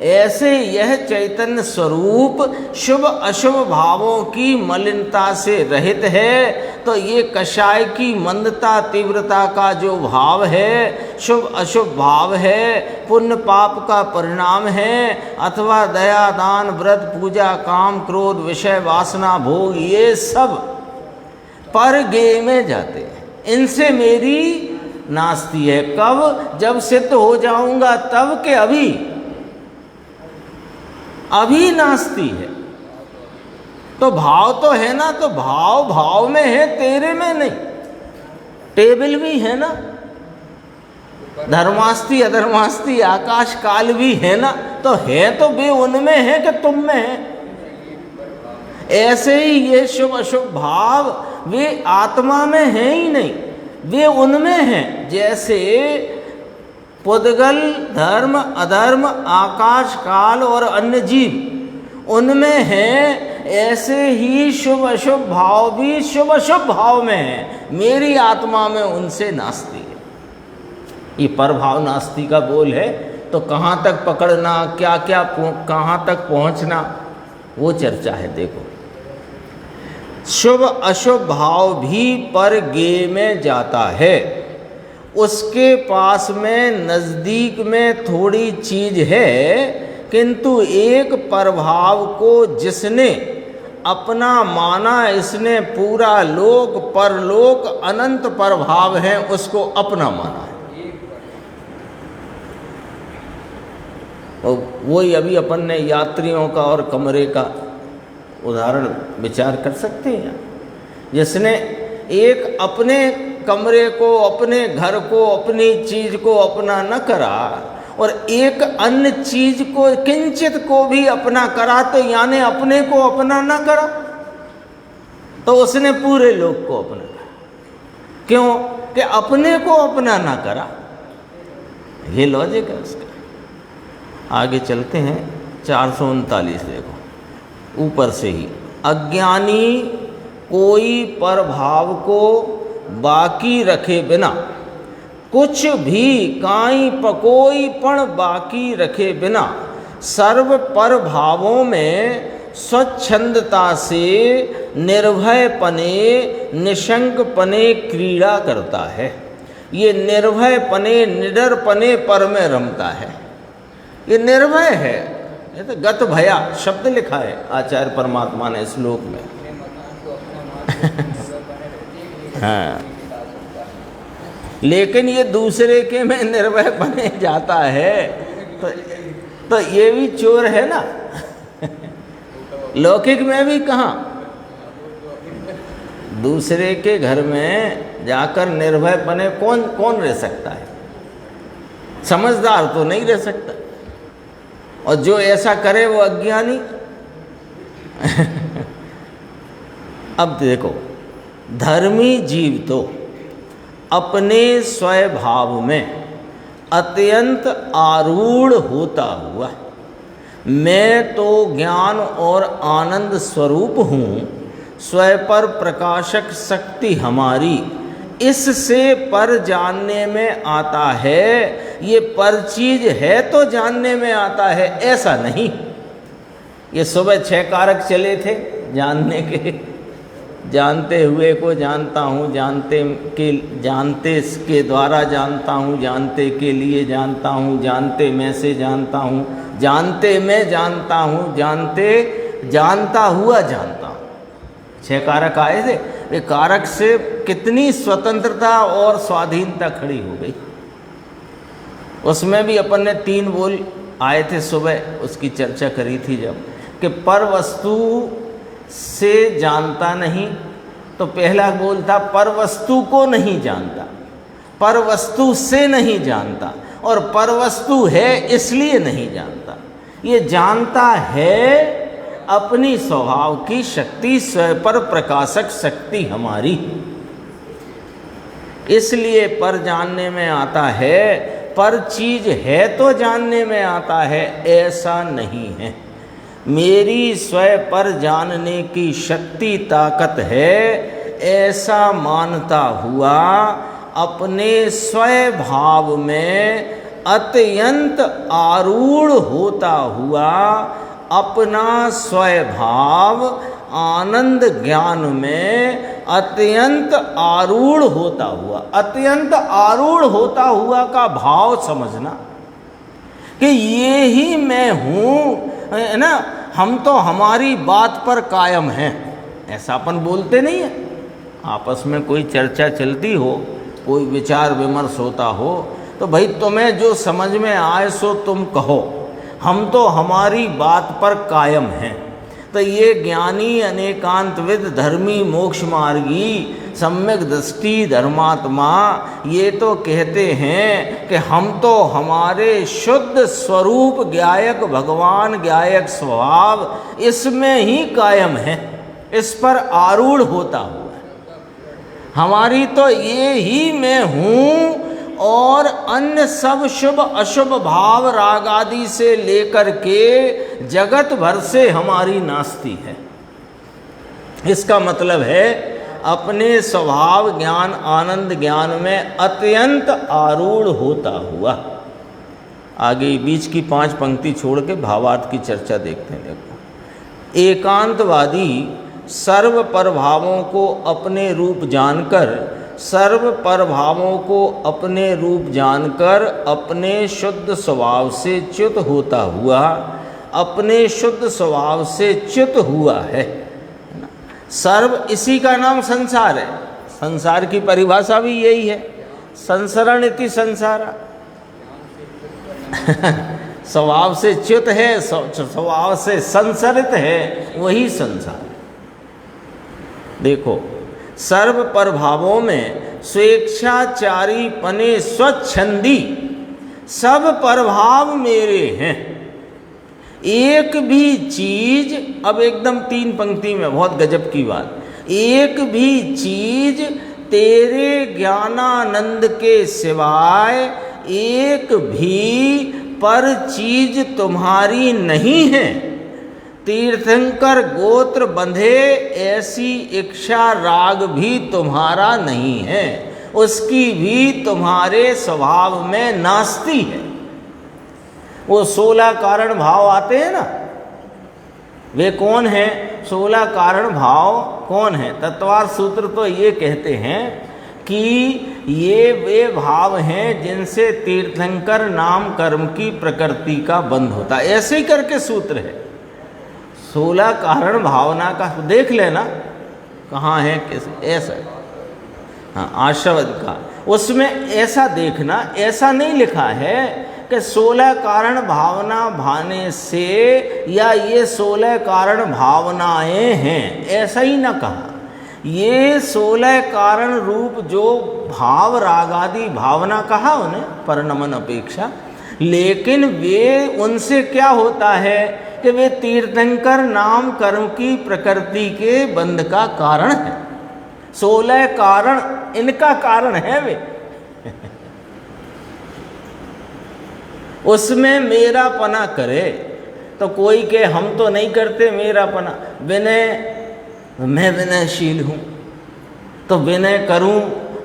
[SPEAKER 1] ऐसे यह चैतन्य स्वरूप शुभ अशुभ भावों की मलिनता से रहित है। तो ये कषाय की मंदता तीव्रता का जो भाव है, शुभ अशुभ भाव है, पुण्य पाप का परिणाम है, अथवा दया दान व्रत पूजा काम क्रोध विषय वासना भोग, ये सब परगेय में जाते हैं। इनसे मेरी नास्ती है। कब? जब सिद्ध हो जाऊंगा तब के अभी नास्ती है। तो भाव तो है ना, तो भाव में है, तेरे में नहीं। टेबल भी है ना, धर्मास्ती अधर्मास्ती आकाश काल भी है ना, तो है तो वे उनमें है कि तुम में है। ऐसे ही ये शुभ अशुभ भाव वे आत्मा में है ही नहीं, वे उनमें हैं। जैसे पुद्गल धर्म अधर्म आकाश काल और अन्य जीव उनमें हैं, ऐसे ही शुभ अशुभ भाव भी शुभ अशुभ भाव में है। मेरी आत्मा में उनसे नास्ती है। ये परभाव नास्ती का बोल है। तो कहाँ तक पकड़ना, क्या क्या कहाँ तक पहुँचना, वो चर्चा है। देखो, शुभ अशुभ भाव भी परगेय में जाता है। उसके पास में नज़दीक में थोड़ी चीज है, किंतु एक प्रभाव को जिसने अपना माना, इसने पूरा लोक परलोक अनंत प्रभाव है उसको अपना माना है। और वही अभी अपन ने यात्रियों का और कमरे का उदाहरण विचार कर सकते हैं। जिसने एक अपने कमरे को, अपने घर को, अपनी चीज को अपना न करा और एक अन्य चीज को, किंचित को भी अपना करा, तो यानी अपने को अपना न करा, तो उसने पूरे लोक को अपना करा। क्यों? कि अपने को अपना ना करा। ये लॉजिक है उसका। आगे चलते हैं। 439 देखो, ऊपर से ही। अज्ञानी कोई परभाव को बाकी रखे बिना, कुछ भी काई पकोई पण बाकी रखे बिना, सर्व परभावों में स्वच्छंदता से निर्भयपने निशंकपने क्रीड़ा करता है। ये निर्भयपने निडरपने पर में रमता है। ये निर्भय है। ये तो गत भया शब्द लिखा है आचार्य परमात्मा ने श्लोक में। हाँ, लेकिन ये दूसरे के में निर्भय बने जाता है, तो ये भी चोर है ना। लौकिक में भी कहाँ, दूसरे के घर में जाकर निर्भय बने कौन रह सकता है? समझदार तो नहीं रह सकता। और जो ऐसा करे वो अज्ञानी। अब देखो, धर्मी जीव तो अपने स्वभाव में अत्यंत आरूढ़ होता हुआ, मैं तो ज्ञान और आनंद स्वरूप हूँ, स्वयं पर प्रकाशक शक्ति हमारी, इससे पर जानने में आता है। ये पर चीज है तो जानने में आता है, ऐसा नहीं। ये सुबह 6 कारक चले थे जानने के, जानते हुए को जानता हूँ, जानते के द्वारा जानता हूँ, जानते के लिए जानता हूँ, जानते में से जानता हूँ, जानते में जानता हूँ, जानते जानता हुआ जानता हूँ। 6 कारक आए थे। ये कारक से कितनी स्वतंत्रता और स्वाधीनता खड़ी हो गई। उसमें भी अपन ने 3 बोल आए थे सुबह, उसकी चर्चा करी थी जब, कि पर वस्तु से जानता नहीं, तो पहला बोल था पर वस्तु को नहीं जानता, पर वस्तु से नहीं जानता, और पर वस्तु है इसलिए नहीं जानता। ये जानता है अपनी स्वभाव की शक्ति, स्वयं पर प्रकाशक शक्ति हमारी, इसलिए पर जानने में आता है। पर चीज है तो जानने में आता है, ऐसा नहीं है। मेरी स्वयं पर जानने की शक्ति ताकत है, ऐसा मानता हुआ अपने स्वयं भाव में अत्यंत आरूढ़ होता हुआ, अपना स्वभाव आनंद ज्ञान में अत्यंत आरूढ़ होता हुआ, अत्यंत आरूढ़ होता हुआ का भाव समझना कि ये ही मैं हूँ, है ना। हम तो हमारी बात पर कायम हैं, ऐसा अपन बोलते नहीं है। आपस में कोई चर्चा चलती हो, कोई विचार विमर्श होता हो, तो भाई तुम्हें जो समझ में आए सो तुम कहो, हम तो हमारी बात पर कायम हैं। तो ये ज्ञानी अनेकांतविद धर्मी मोक्ष मार्गी सम्यक दृष्टि धर्मात्मा ये तो कहते हैं कि हम तो हमारे शुद्ध स्वरूप ज्ञायक भगवान ज्ञायक स्वभाव इसमें ही कायम है, इस पर आरूढ़ होता हुआ है। हमारी तो ये ही मैं हूँ, और अन्य सब शुभ अशुभ भाव राग आदि से लेकर के जगत भर से हमारी नास्ती है। इसका मतलब है अपने स्वभाव ज्ञान आनंद ज्ञान में अत्यंत आरूढ़ होता हुआ। आगे बीच की 5 पंक्ति छोड़ के भावार्थ की चर्चा देखते हैं। देखो, एकांतवादी सर्व प्रभावों को अपने रूप जानकर, सर्व प्रभावों को अपने रूप जानकर अपने शुद्ध स्वभाव से च्युत होता हुआ, अपने शुद्ध स्वभाव से च्युत हुआ है। सर्व इसी का नाम संसार है। संसार की परिभाषा भी यही है, संसरण इति संसारा। स्वभाव से च्युत है, स्वभाव से संसरित है, वही संसार। देखो, सर्व प्रभावों में स्वेच्छाचारी पने स्वच्छंदी सब प्रभाव मेरे हैं। एक भी चीज, अब एकदम 3 पंक्ति में बहुत गजब की बात, एक भी चीज तेरे ज्ञानानंद के सिवाय एक भी पर चीज तुम्हारी नहीं है। तीर्थंकर गोत्र बंधे ऐसी इच्छा राग भी तुम्हारा नहीं है, उसकी भी तुम्हारे स्वभाव में नास्ती है। वो 16 कारण भाव आते हैं ना, वे कौन हैं? 16 कारण भाव कौन है? तत्वार सूत्र तो ये कहते हैं कि ये वे भाव हैं जिनसे तीर्थंकर नाम कर्म की प्रकृति का बंध होता है। ऐसे ही करके सूत्र है। 16 कारण भावना का देख लेना कहाँ है, किस ऐसा। हाँ, आशवद का उसमें ऐसा देखना, ऐसा नहीं लिखा है कि 16 कारण भावना भाने से या ये 16 कारण भावनाएं हैं, ऐसा ही ना कहा। ये 16 कारण रूप जो भाव रागादि भावना कहा उन्हें, परिणमन अपेक्षा, लेकिन वे उनसे क्या होता है कि वे तीर्थंकर नाम कर्म की प्रकृति के बंध का कारण है। 16 कारण इनका कारण है वे। उसमें मेरा पना करे तो कोई के हम तो नहीं करते मेरा पना, विनय मैं विनयशील हूँ तो विनय करूँ,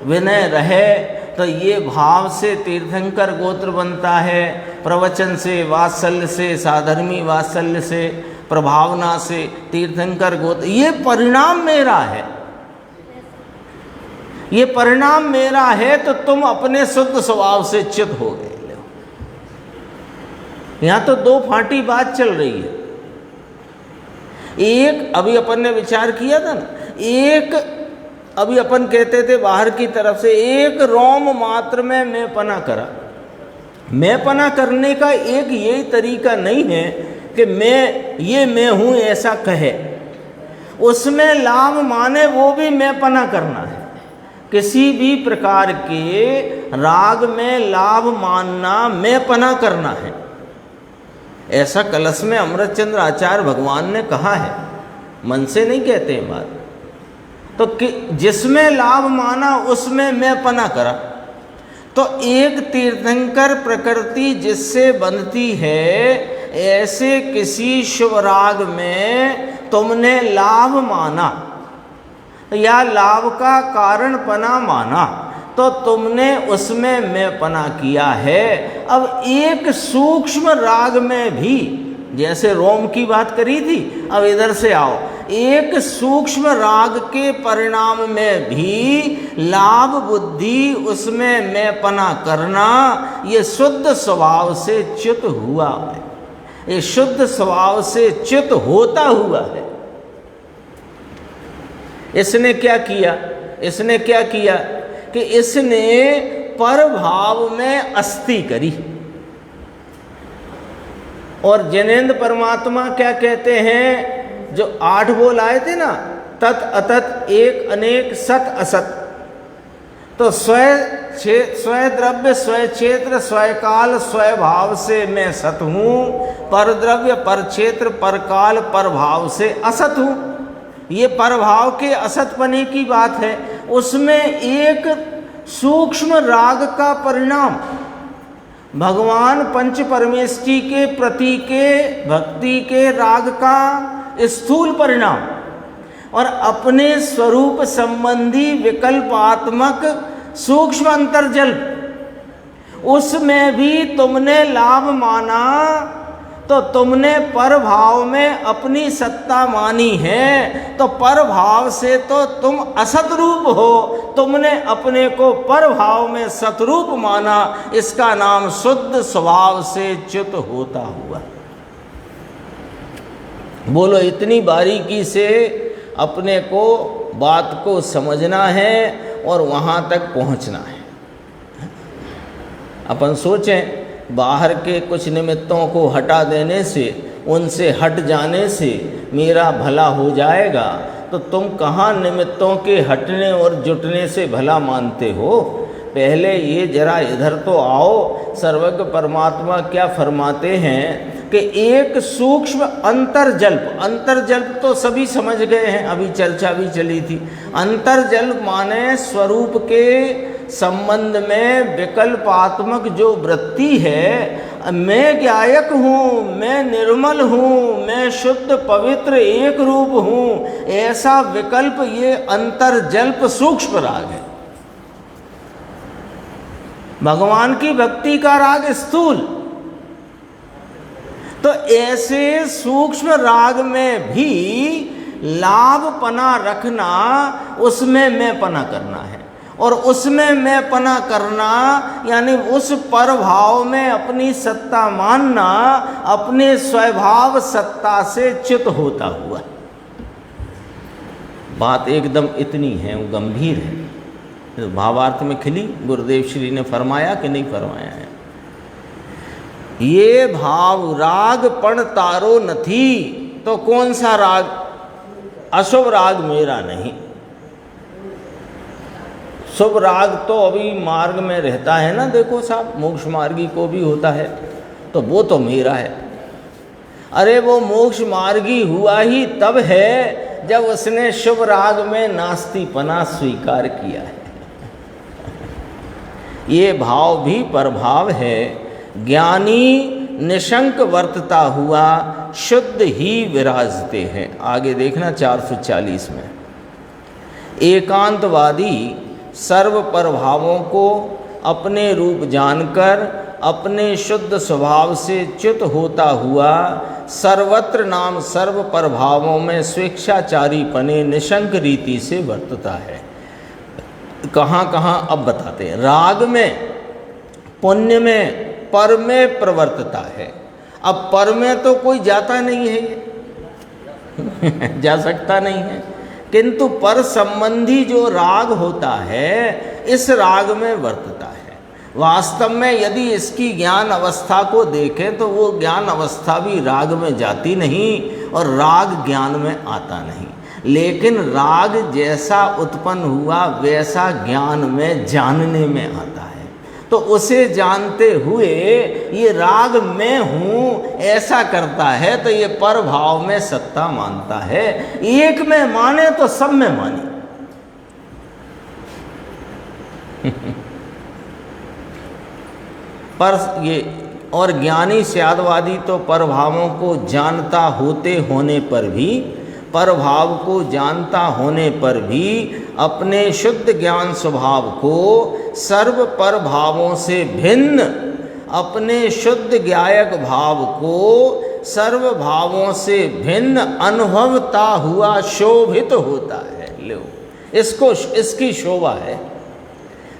[SPEAKER 1] विनय रहे, तो ये भाव से तीर्थंकर गोत्र बनता है। प्रवचन से, वात्सल्य से, साधर्मी वात्सल्य से, प्रभावना से तीर्थंकर गोत्र, ये परिणाम मेरा है, ये परिणाम मेरा है। तो तुम अपने शुद्ध स्वभाव से च्युत हो गए। यहाँ तो दो फांटी बात चल रही है। एक अभी अपन ने विचार किया था ना, एक अभी अपन कहते थे बाहर की तरफ से, एक रोम मात्र में मैं पना करा। मैं पना करने का एक यही तरीका नहीं है कि मैं हूँ ऐसा कहे, उसमें लाभ माने वो भी मैं पना करना है। किसी भी प्रकार के राग में लाभ मानना मैं पना करना है, ऐसा कलश में अमृतचंद्र आचार्य भगवान ने कहा है, मन से नहीं कहते हैं बात। तो जिसमें लाभ माना उसमें मैं पना करा। तो एक तीर्थंकर प्रकृति जिससे बंधती है, ऐसे किसी शुभ राग में तुमने लाभ माना या लाभ का कारण पना माना, तो तुमने उसमें मैं पना किया है। अब एक सूक्ष्म राग में भी, जैसे रोम की बात करी थी, अब इधर से आओ, एक सूक्ष्म राग के परिणाम में भी लाभ बुद्धि, उसमें मैं पना करना, ये शुद्ध स्वभाव से च्युत हुआ है, ये शुद्ध स्वभाव से च्युत होता हुआ है। इसने क्या किया? इसने क्या किया कि इसने पर भाव में अस्थि करी। और जिनेंद्र परमात्मा क्या कहते हैं, जो 8 बोल आए थे ना, तत् अतत् एक अनेक सत असत, तो स्वय द्रव्य स्वय क्षेत्र स्वय काल स्वय भाव से मैं सत हूँ, पर द्रव्य पर क्षेत्र पर काल पर भाव से असत हूँ। ये परभाव के असतपने की बात है। उसमें एक सूक्ष्म राग का परिणाम, भगवान पंच परमेष्टि के प्रति के भक्ति के राग का स्थूल परिणाम, और अपने स्वरूप संबंधी विकल्पात्मक सूक्ष्म अंतर्जल, उसमें भी तुमने लाभ माना, तो तुमने परभाव में अपनी सत्ता मानी है, तो परभाव से तो तुम असतरूप हो, तुमने अपने को परभाव में सतरूप माना, इसका नाम शुद्ध स्वभाव से च्युत होता हुआ। बोलो, इतनी बारीकी से अपने को बात को समझना है और वहाँ तक पहुँचना है। अपन सोचें, बाहर के कुछ निमित्तों को हटा देने से, उनसे हट जाने से मेरा भला हो जाएगा, तो तुम कहाँ निमित्तों के हटने और जुटने से भला मानते हो? पहले ये जरा इधर तो आओ। सर्वज्ञ परमात्मा क्या फरमाते हैं कि एक सूक्ष्म अंतर्जल्प तो सभी समझ गए हैं, अभी चर्चा भी चली थी। अंतर्जल्प माने स्वरूप के संबंध में विकल्पात्मक जो वृत्ति है, मैं ज्ञायक हूँ, मैं निर्मल हूँ, मैं शुद्ध पवित्र एक रूप हूँ, ऐसा विकल्प, ये अंतर्जल्प सूक्ष्म राग है। भगवान की भक्ति का राग स्थूल। तो ऐसे सूक्ष्म राग में भी लाभ पना रखना, उसमें मैं पना करना है। और उसमें मैं पना करना यानी उस परभाव में अपनी सत्ता मानना, अपने स्वभाव सत्ता से च्युत होता हुआ। बात एकदम इतनी है, वो गंभीर है। तो भावार्थ में खिली गुरुदेव श्री ने फरमाया कि नहीं फरमाया है? ये भाव राग पण तारो नहीं, तो कौन सा राग? अशुभ राग मेरा नहीं। शुभ राग तो अभी मार्ग में रहता है ना, देखो साहब, मोक्ष मार्गी को भी होता है, तो वो तो मेरा है। अरे वो मोक्ष मार्गी हुआ ही तब है जब उसने शुभ राग में नास्तिपना स्वीकार किया है। ये भाव भी प्रभाव है। ज्ञानी निशंक वर्तता हुआ शुद्ध ही विराजते हैं। आगे देखना 440 में, एकांतवादी सर्व प्रभावों को अपने रूप जानकर अपने शुद्ध स्वभाव से च्युत होता हुआ सर्वत्र नाम सर्व प्रभावों में स्वेच्छाचारी पने निशंक रीति से वर्तता है। कहाँ कहाँ अब बताते हैं। राग में, पुण्य में, पर में प्रवर्तता है। अब पर में तो कोई जाता नहीं है ये जा सकता नहीं है, किंतु पर संबंधी जो राग होता है इस राग में वर्तता है। वास्तव में यदि इसकी ज्ञान अवस्था को देखें तो वो ज्ञान अवस्था भी राग में जाती नहीं और राग ज्ञान में आता नहीं, लेकिन राग जैसा उत्पन्न हुआ वैसा ज्ञान में जानने में आता है। तो उसे जानते हुए ये राग मैं हूँ ऐसा करता है, तो ये पर भाव में सत्ता मानता है। एक में माने तो सब में माने पर ये और ज्ञानी स्यादवादी तो परभावों को जानता होते होने पर भी, परभाव को जानता होने पर भी अपने शुद्ध ज्ञान स्वभाव को सर्व परभावों से भिन्न, अपने शुद्ध ज्ञायक भाव को सर्व भावों से भिन्न अनुभवता हुआ शोभित होता है। लो, इसको इसकी शोभा है।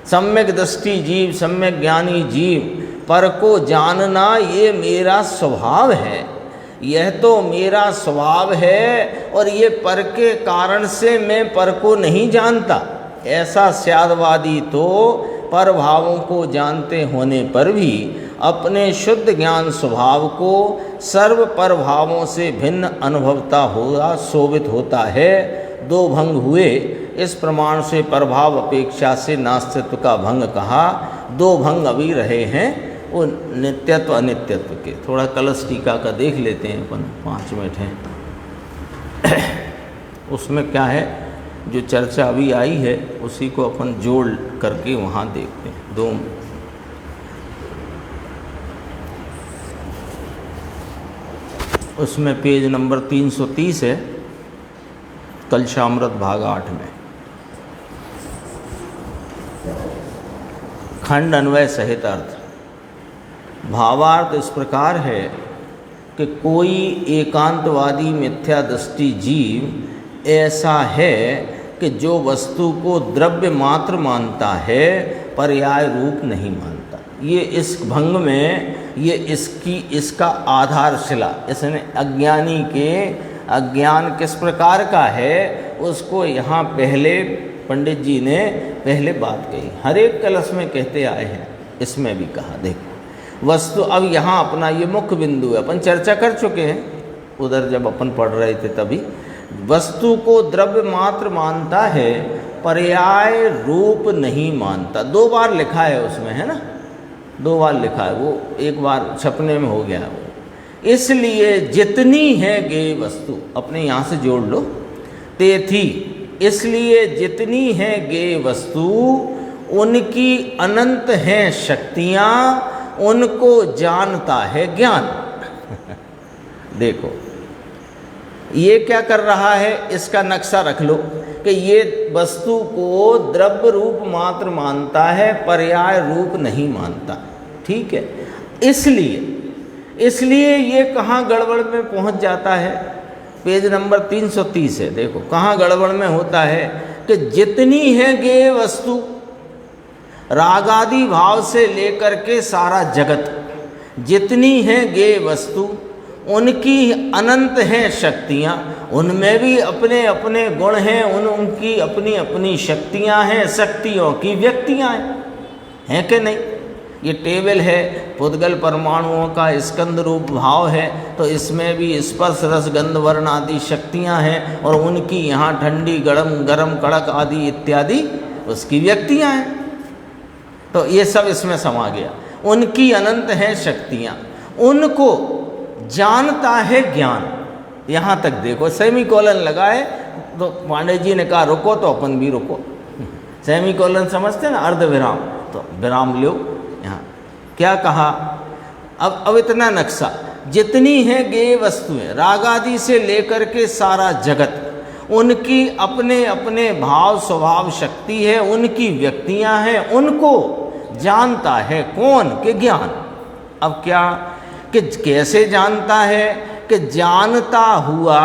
[SPEAKER 1] सम्यक दृष्टि जीव, सम्यक ज्ञानी जीव पर को जानना ये मेरा स्वभाव है, यह तो मेरा स्वभाव है और ये पर के कारण से मैं पर को नहीं जानता। ऐसा स्यादवादी तो पर भावों को जानते होने पर भी अपने शुद्ध ज्ञान स्वभाव को सर्व पर भावों से भिन्न अनुभवता हुआ शोभित होता है। दो भंग हुए, इस प्रमाण से प्रभाव अपेक्षा से नास्तित्व का भंग कहा। दो भंग अभी रहे हैं, वो नित्यत्व अनित्यत्व के। थोड़ा कलश टीका का देख लेते हैं अपन, 5 मिनट हैं। उसमें क्या है, जो चर्चा अभी आई है उसी को अपन जोड़ करके वहाँ देखते हैं। दो उसमें पेज नंबर 330 है, कलशामृत भाग 8 में, खंड अन्वय सहित अर्थ। भावार्थ इस प्रकार है कि कोई एकांतवादी मिथ्या दृष्टि जीव ऐसा है कि जो वस्तु को द्रव्य मात्र मानता है, पर्याय रूप नहीं मानता। ये इस भंग में ये इसका आधारशिला, इसने अज्ञानी के अज्ञान किस प्रकार का है उसको यहाँ पहले पंडित जी ने पहले बात कही। हर एक कलश में कहते आए हैं, इसमें भी कहा। देखो वस्तु, अब यहाँ अपना ये मुख्य बिंदु है, अपन चर्चा कर चुके हैं उधर जब अपन पढ़ रहे थे तभी। वस्तु को द्रव्य मात्र मानता है, पर्याय रूप नहीं मानता। 2 बार लिखा है उसमें, है ना, 2 बार लिखा है, वो एक बार छपने में हो गया है वो। इसलिए जितनी है गे वस्तु, अपने यहाँ से जोड़ लो, तेथी, इसलिए जितनी है गे वस्तु, उनकी अनंत हैं शक्तियाँ, उनको जानता है ज्ञान। देखो ये क्या कर रहा है, इसका नक्शा रख लो कि ये वस्तु को द्रव्य रूप मात्र मानता है, पर्याय रूप नहीं मानता। ठीक है, इसलिए ये कहाँ गड़बड़ में पहुँच जाता है, पेज नंबर 330 है। देखो कहाँ गड़बड़ में होता है कि जितनी है गे वस्तु, रागादि भाव से लेकर के सारा जगत, जितनी है गे वस्तु, उनकी अनंत हैं शक्तियाँ, उनमें भी अपने अपने गुण हैं, उनकी अपनी अपनी शक्तियाँ हैं, शक्तियों की व्यक्तियाँ हैं कि नहीं। ये टेबल है, पुद्गल परमाणुओं का स्कंद रूप भाव है, तो इसमें भी स्पर्श रस गंध वर्ण आदि शक्तियाँ हैं और उनकी यहाँ ठंडी गरम गरम कड़क आदि इत्यादि उसकी व्यक्तियां हैं। तो ये सब इसमें समा गया। उनकी अनंत हैं शक्तियां, उनको जानता है ज्ञान। यहाँ तक देखो, सेमीकोलन लगाए तो पांडे जी ने कहा रुको, तो अपन भी रुको। सेमीकोलन समझते हैं ना, अर्ध विराम, तो विराम लो। यहाँ क्या कहा, अब इतना नक्शा, जितनी है गेय वस्तुएं राग आदि से लेकर के सारा जगत, उनकी अपने अपने भाव स्वभाव शक्ति है, उनकी व्यक्तियां हैं, उनको जानता है कौन, के ज्ञान। अब क्या कि कैसे जानता है, कि जानता हुआ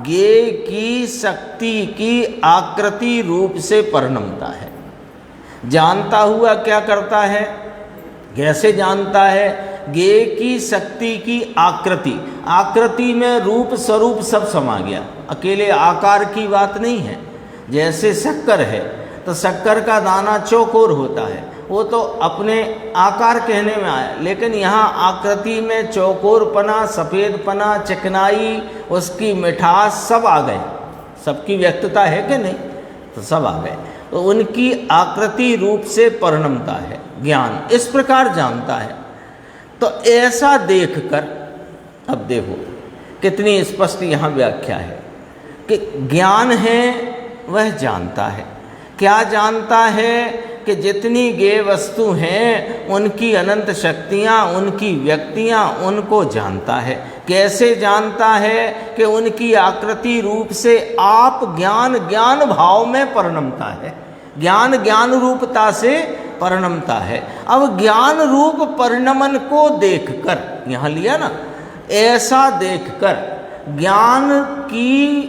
[SPEAKER 1] गेय की शक्ति की आकृति रूप से परिणमता है। जानता हुआ क्या करता है, कैसे जानता है, गेय की शक्ति की आकृति, आकृति में रूप स्वरूप सब समा गया, अकेले आकार की बात नहीं है। जैसे शक्कर है तो शक्कर का दाना चौकोर होता है, वो तो अपने आकार कहने में आया, लेकिन यहाँ आकृति में चौकोरपना, सफ़ेदपना, चिकनाई, उसकी मिठास सब आ गए। सबकी व्यक्तता है कि नहीं, तो सब आ गए। तो उनकी आकृति रूप से परिणमता है ज्ञान, इस प्रकार जानता है। तो ऐसा देखकर अब देखो कितनी स्पष्ट यहाँ व्याख्या है कि ज्ञान है वह जानता है। क्या जानता है, कि जितनी गेय वस्तु हैं उनकी अनंत शक्तियाँ, उनकी व्यक्तियाँ, उनको जानता है। कैसे जानता है, कि उनकी आकृति रूप से आप ज्ञान ज्ञान भाव में परिणमता है, ज्ञान ज्ञान रूपता से परिणमता है। अब ज्ञान रूप परिणमन को देखकर, यहाँ लिया ना, ऐसा देखकर ज्ञान की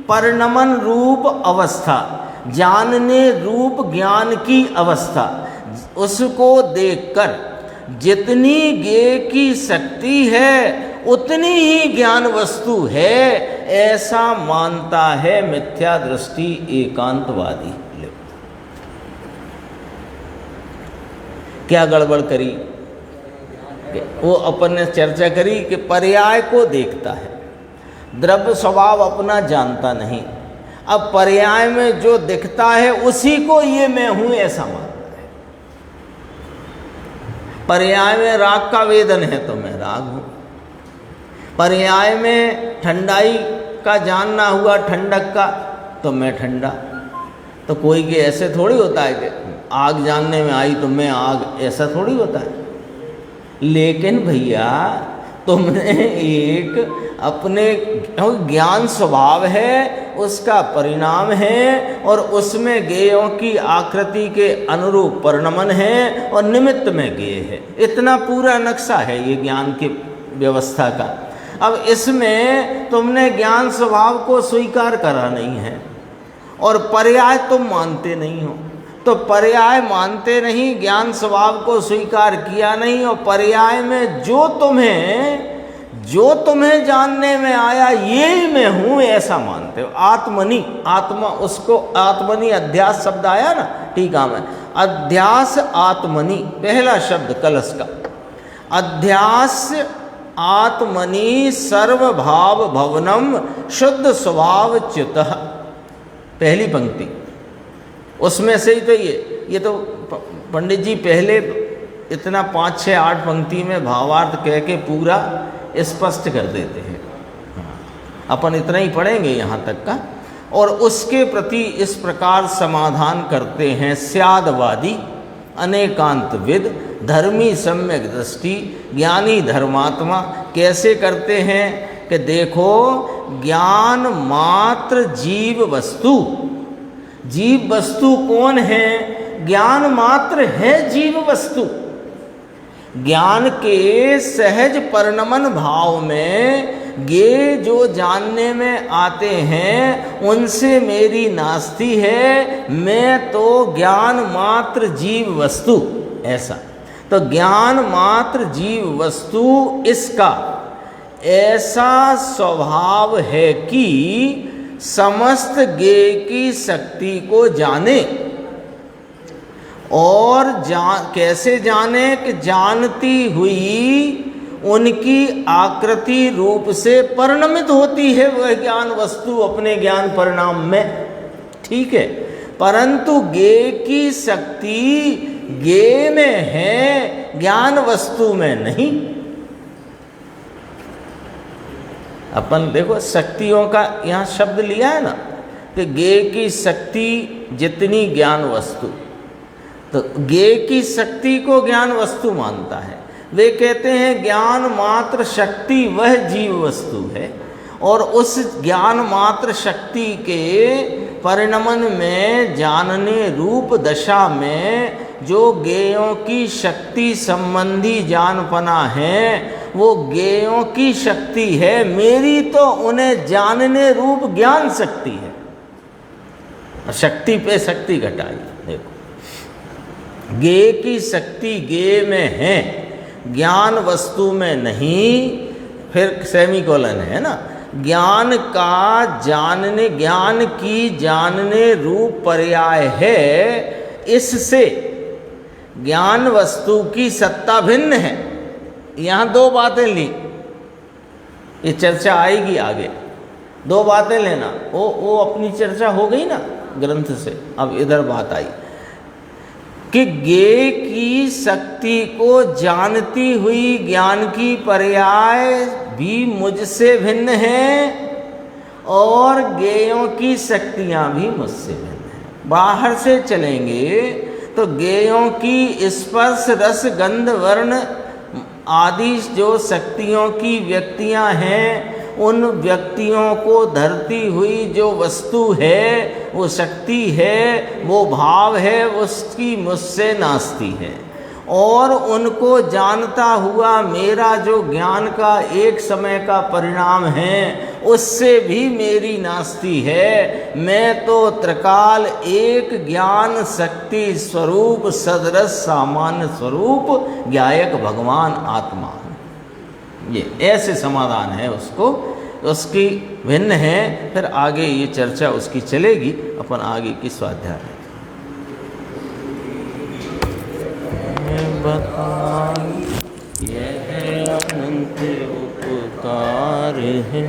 [SPEAKER 1] परिणमन रूप अवस्था, जानने रूप ज्ञान की अवस्था, उसको देखकर जितनी गेय की शक्ति है उतनी ही ज्ञान वस्तु है, ऐसा मानता है मिथ्या दृष्टि एकांतवादी। क्या गड़बड़ करी, वो अपन ने चर्चा करी कि पर्याय को देखता है, द्रव्य स्वभाव अपना जानता नहीं। अब पर्याय में जो दिखता है उसी को ये मैं हूं ऐसा मानता है। पर्याय में राग का वेदन है तो मैं राग हूं, पर्याय में ठंडाई का जानना हुआ ठंडक का तो मैं ठंडा। तो कोई के ऐसे थोड़ी होता है कि आग जानने में आई तो मैं आग, ऐसा थोड़ी होता है। लेकिन भैया तुमने एक अपने ज्ञान स्वभाव है, उसका परिणाम है, और उसमें गेयों की आकृति के अनुरूप परिणमन है और निमित्त में गेय है। इतना पूरा नक्शा है ये ज्ञान की व्यवस्था का। अब इसमें तुमने ज्ञान स्वभाव को स्वीकार करा नहीं है और पर्याय तुम मानते नहीं हो। तो पर्याय मानते नहीं, ज्ञान स्वभाव को स्वीकार किया नहीं, और पर्याय में जो तुम्हें जानने में आया ये ही मैं हूँ ऐसा मानते हो। आत्मनि, आत्मा, उसको आत्मनि अध्यास शब्द आया ना टीका में, अध्यास आत्मनि पहला शब्द कलश का, अध्यास आत्मनि सर्वभाव भवनम शुद्ध स्वभाव च्युतः, पहली पंक्ति उसमें से ही तो ये तो पंडित जी पहले इतना 5, 6, 8 पंक्ति में भावार्थ कह के पूरा स्पष्ट कर देते हैं। अपन इतना ही पढ़ेंगे यहाँ तक का, और उसके प्रति इस प्रकार समाधान करते हैं स्यादवादी, अनेकांतविद, धर्मी, सम्यक दृष्टि, ज्ञानी, धर्मात्मा। कैसे करते हैं कि देखो, ज्ञान मात्र जीव वस्तु, जीव वस्तु कौन है, ज्ञान मात्र है जीव वस्तु। ज्ञान के सहज परिणमन भाव में ये जो जानने में आते हैं उनसे मेरी नास्ती है, मैं तो ज्ञान मात्र जीव वस्तु, ऐसा। तो ज्ञान मात्र जीव वस्तु, इसका ऐसा स्वभाव है कि समस्त गेय की शक्ति को जाने, और कैसे जाने कि जानती हुई उनकी आकृति रूप से परिणमित होती है वह ज्ञान वस्तु अपने ज्ञान परिणाम में। ठीक है, परंतु ज्ञेय की शक्ति ज्ञेय में है, ज्ञान वस्तु में नहीं। अपन देखो शक्तियों का यहाँ शब्द लिया है ना, कि ज्ञेय की शक्ति जितनी ज्ञान वस्तु, तो ज्ञेय की शक्ति को ज्ञान वस्तु मानता है। वे कहते हैं ज्ञान मात्र शक्ति वह जीव वस्तु है, और उस ज्ञान मात्र शक्ति के परिणमन में जानने रूप दशा में जो ज्ञेयों की शक्ति संबंधी जानपना है, वो ज्ञेयों की शक्ति है। मेरी तो उन्हें जानने रूप ज्ञान शक्ति है। शक्ति पे शक्ति घटाई। देखो, ज्ञेय की शक्ति ज्ञेय में है, ज्ञान वस्तु में नहीं। फिर सेमीकोलन है ना, ज्ञान का जानने, ज्ञान की जानने रूप पर्याय है, इससे ज्ञान वस्तु की सत्ता भिन्न है। यहाँ दो बातें ली, ये चर्चा आएगी आगे। दो बातें लेना, वो अपनी चर्चा हो गई ना ग्रंथ से। अब इधर बात आई कि ज्ञेय की शक्ति को जानती हुई ज्ञान की पर्याय भी मुझसे भिन्न है, और ज्ञेयों की शक्तियाँ भी मुझसे भिन्न हैं। बाहर से चलेंगे तो ज्ञेयों की स्पर्श रस गंध वर्ण आदि जो शक्तियों की व्यक्तियाँ हैं, उन व्यक्तियों को धरती हुई जो वस्तु है, वो शक्ति है, वो भाव है, उसकी मुझसे नास्ती है। और उनको जानता हुआ मेरा जो ज्ञान का एक समय का परिणाम है, उससे भी मेरी नास्ती है। मैं तो त्रिकाल एक ज्ञान शक्ति स्वरूप सदरस सामान्य स्वरूप ज्ञायक भगवान आत्मा हूँ। ये ऐसे समाधान है उसको, उसकी भिन्न है। फिर आगे ये चर्चा उसकी चलेगी, अपन आगे की स्वाध्याय है। यह अनंत उपकार है।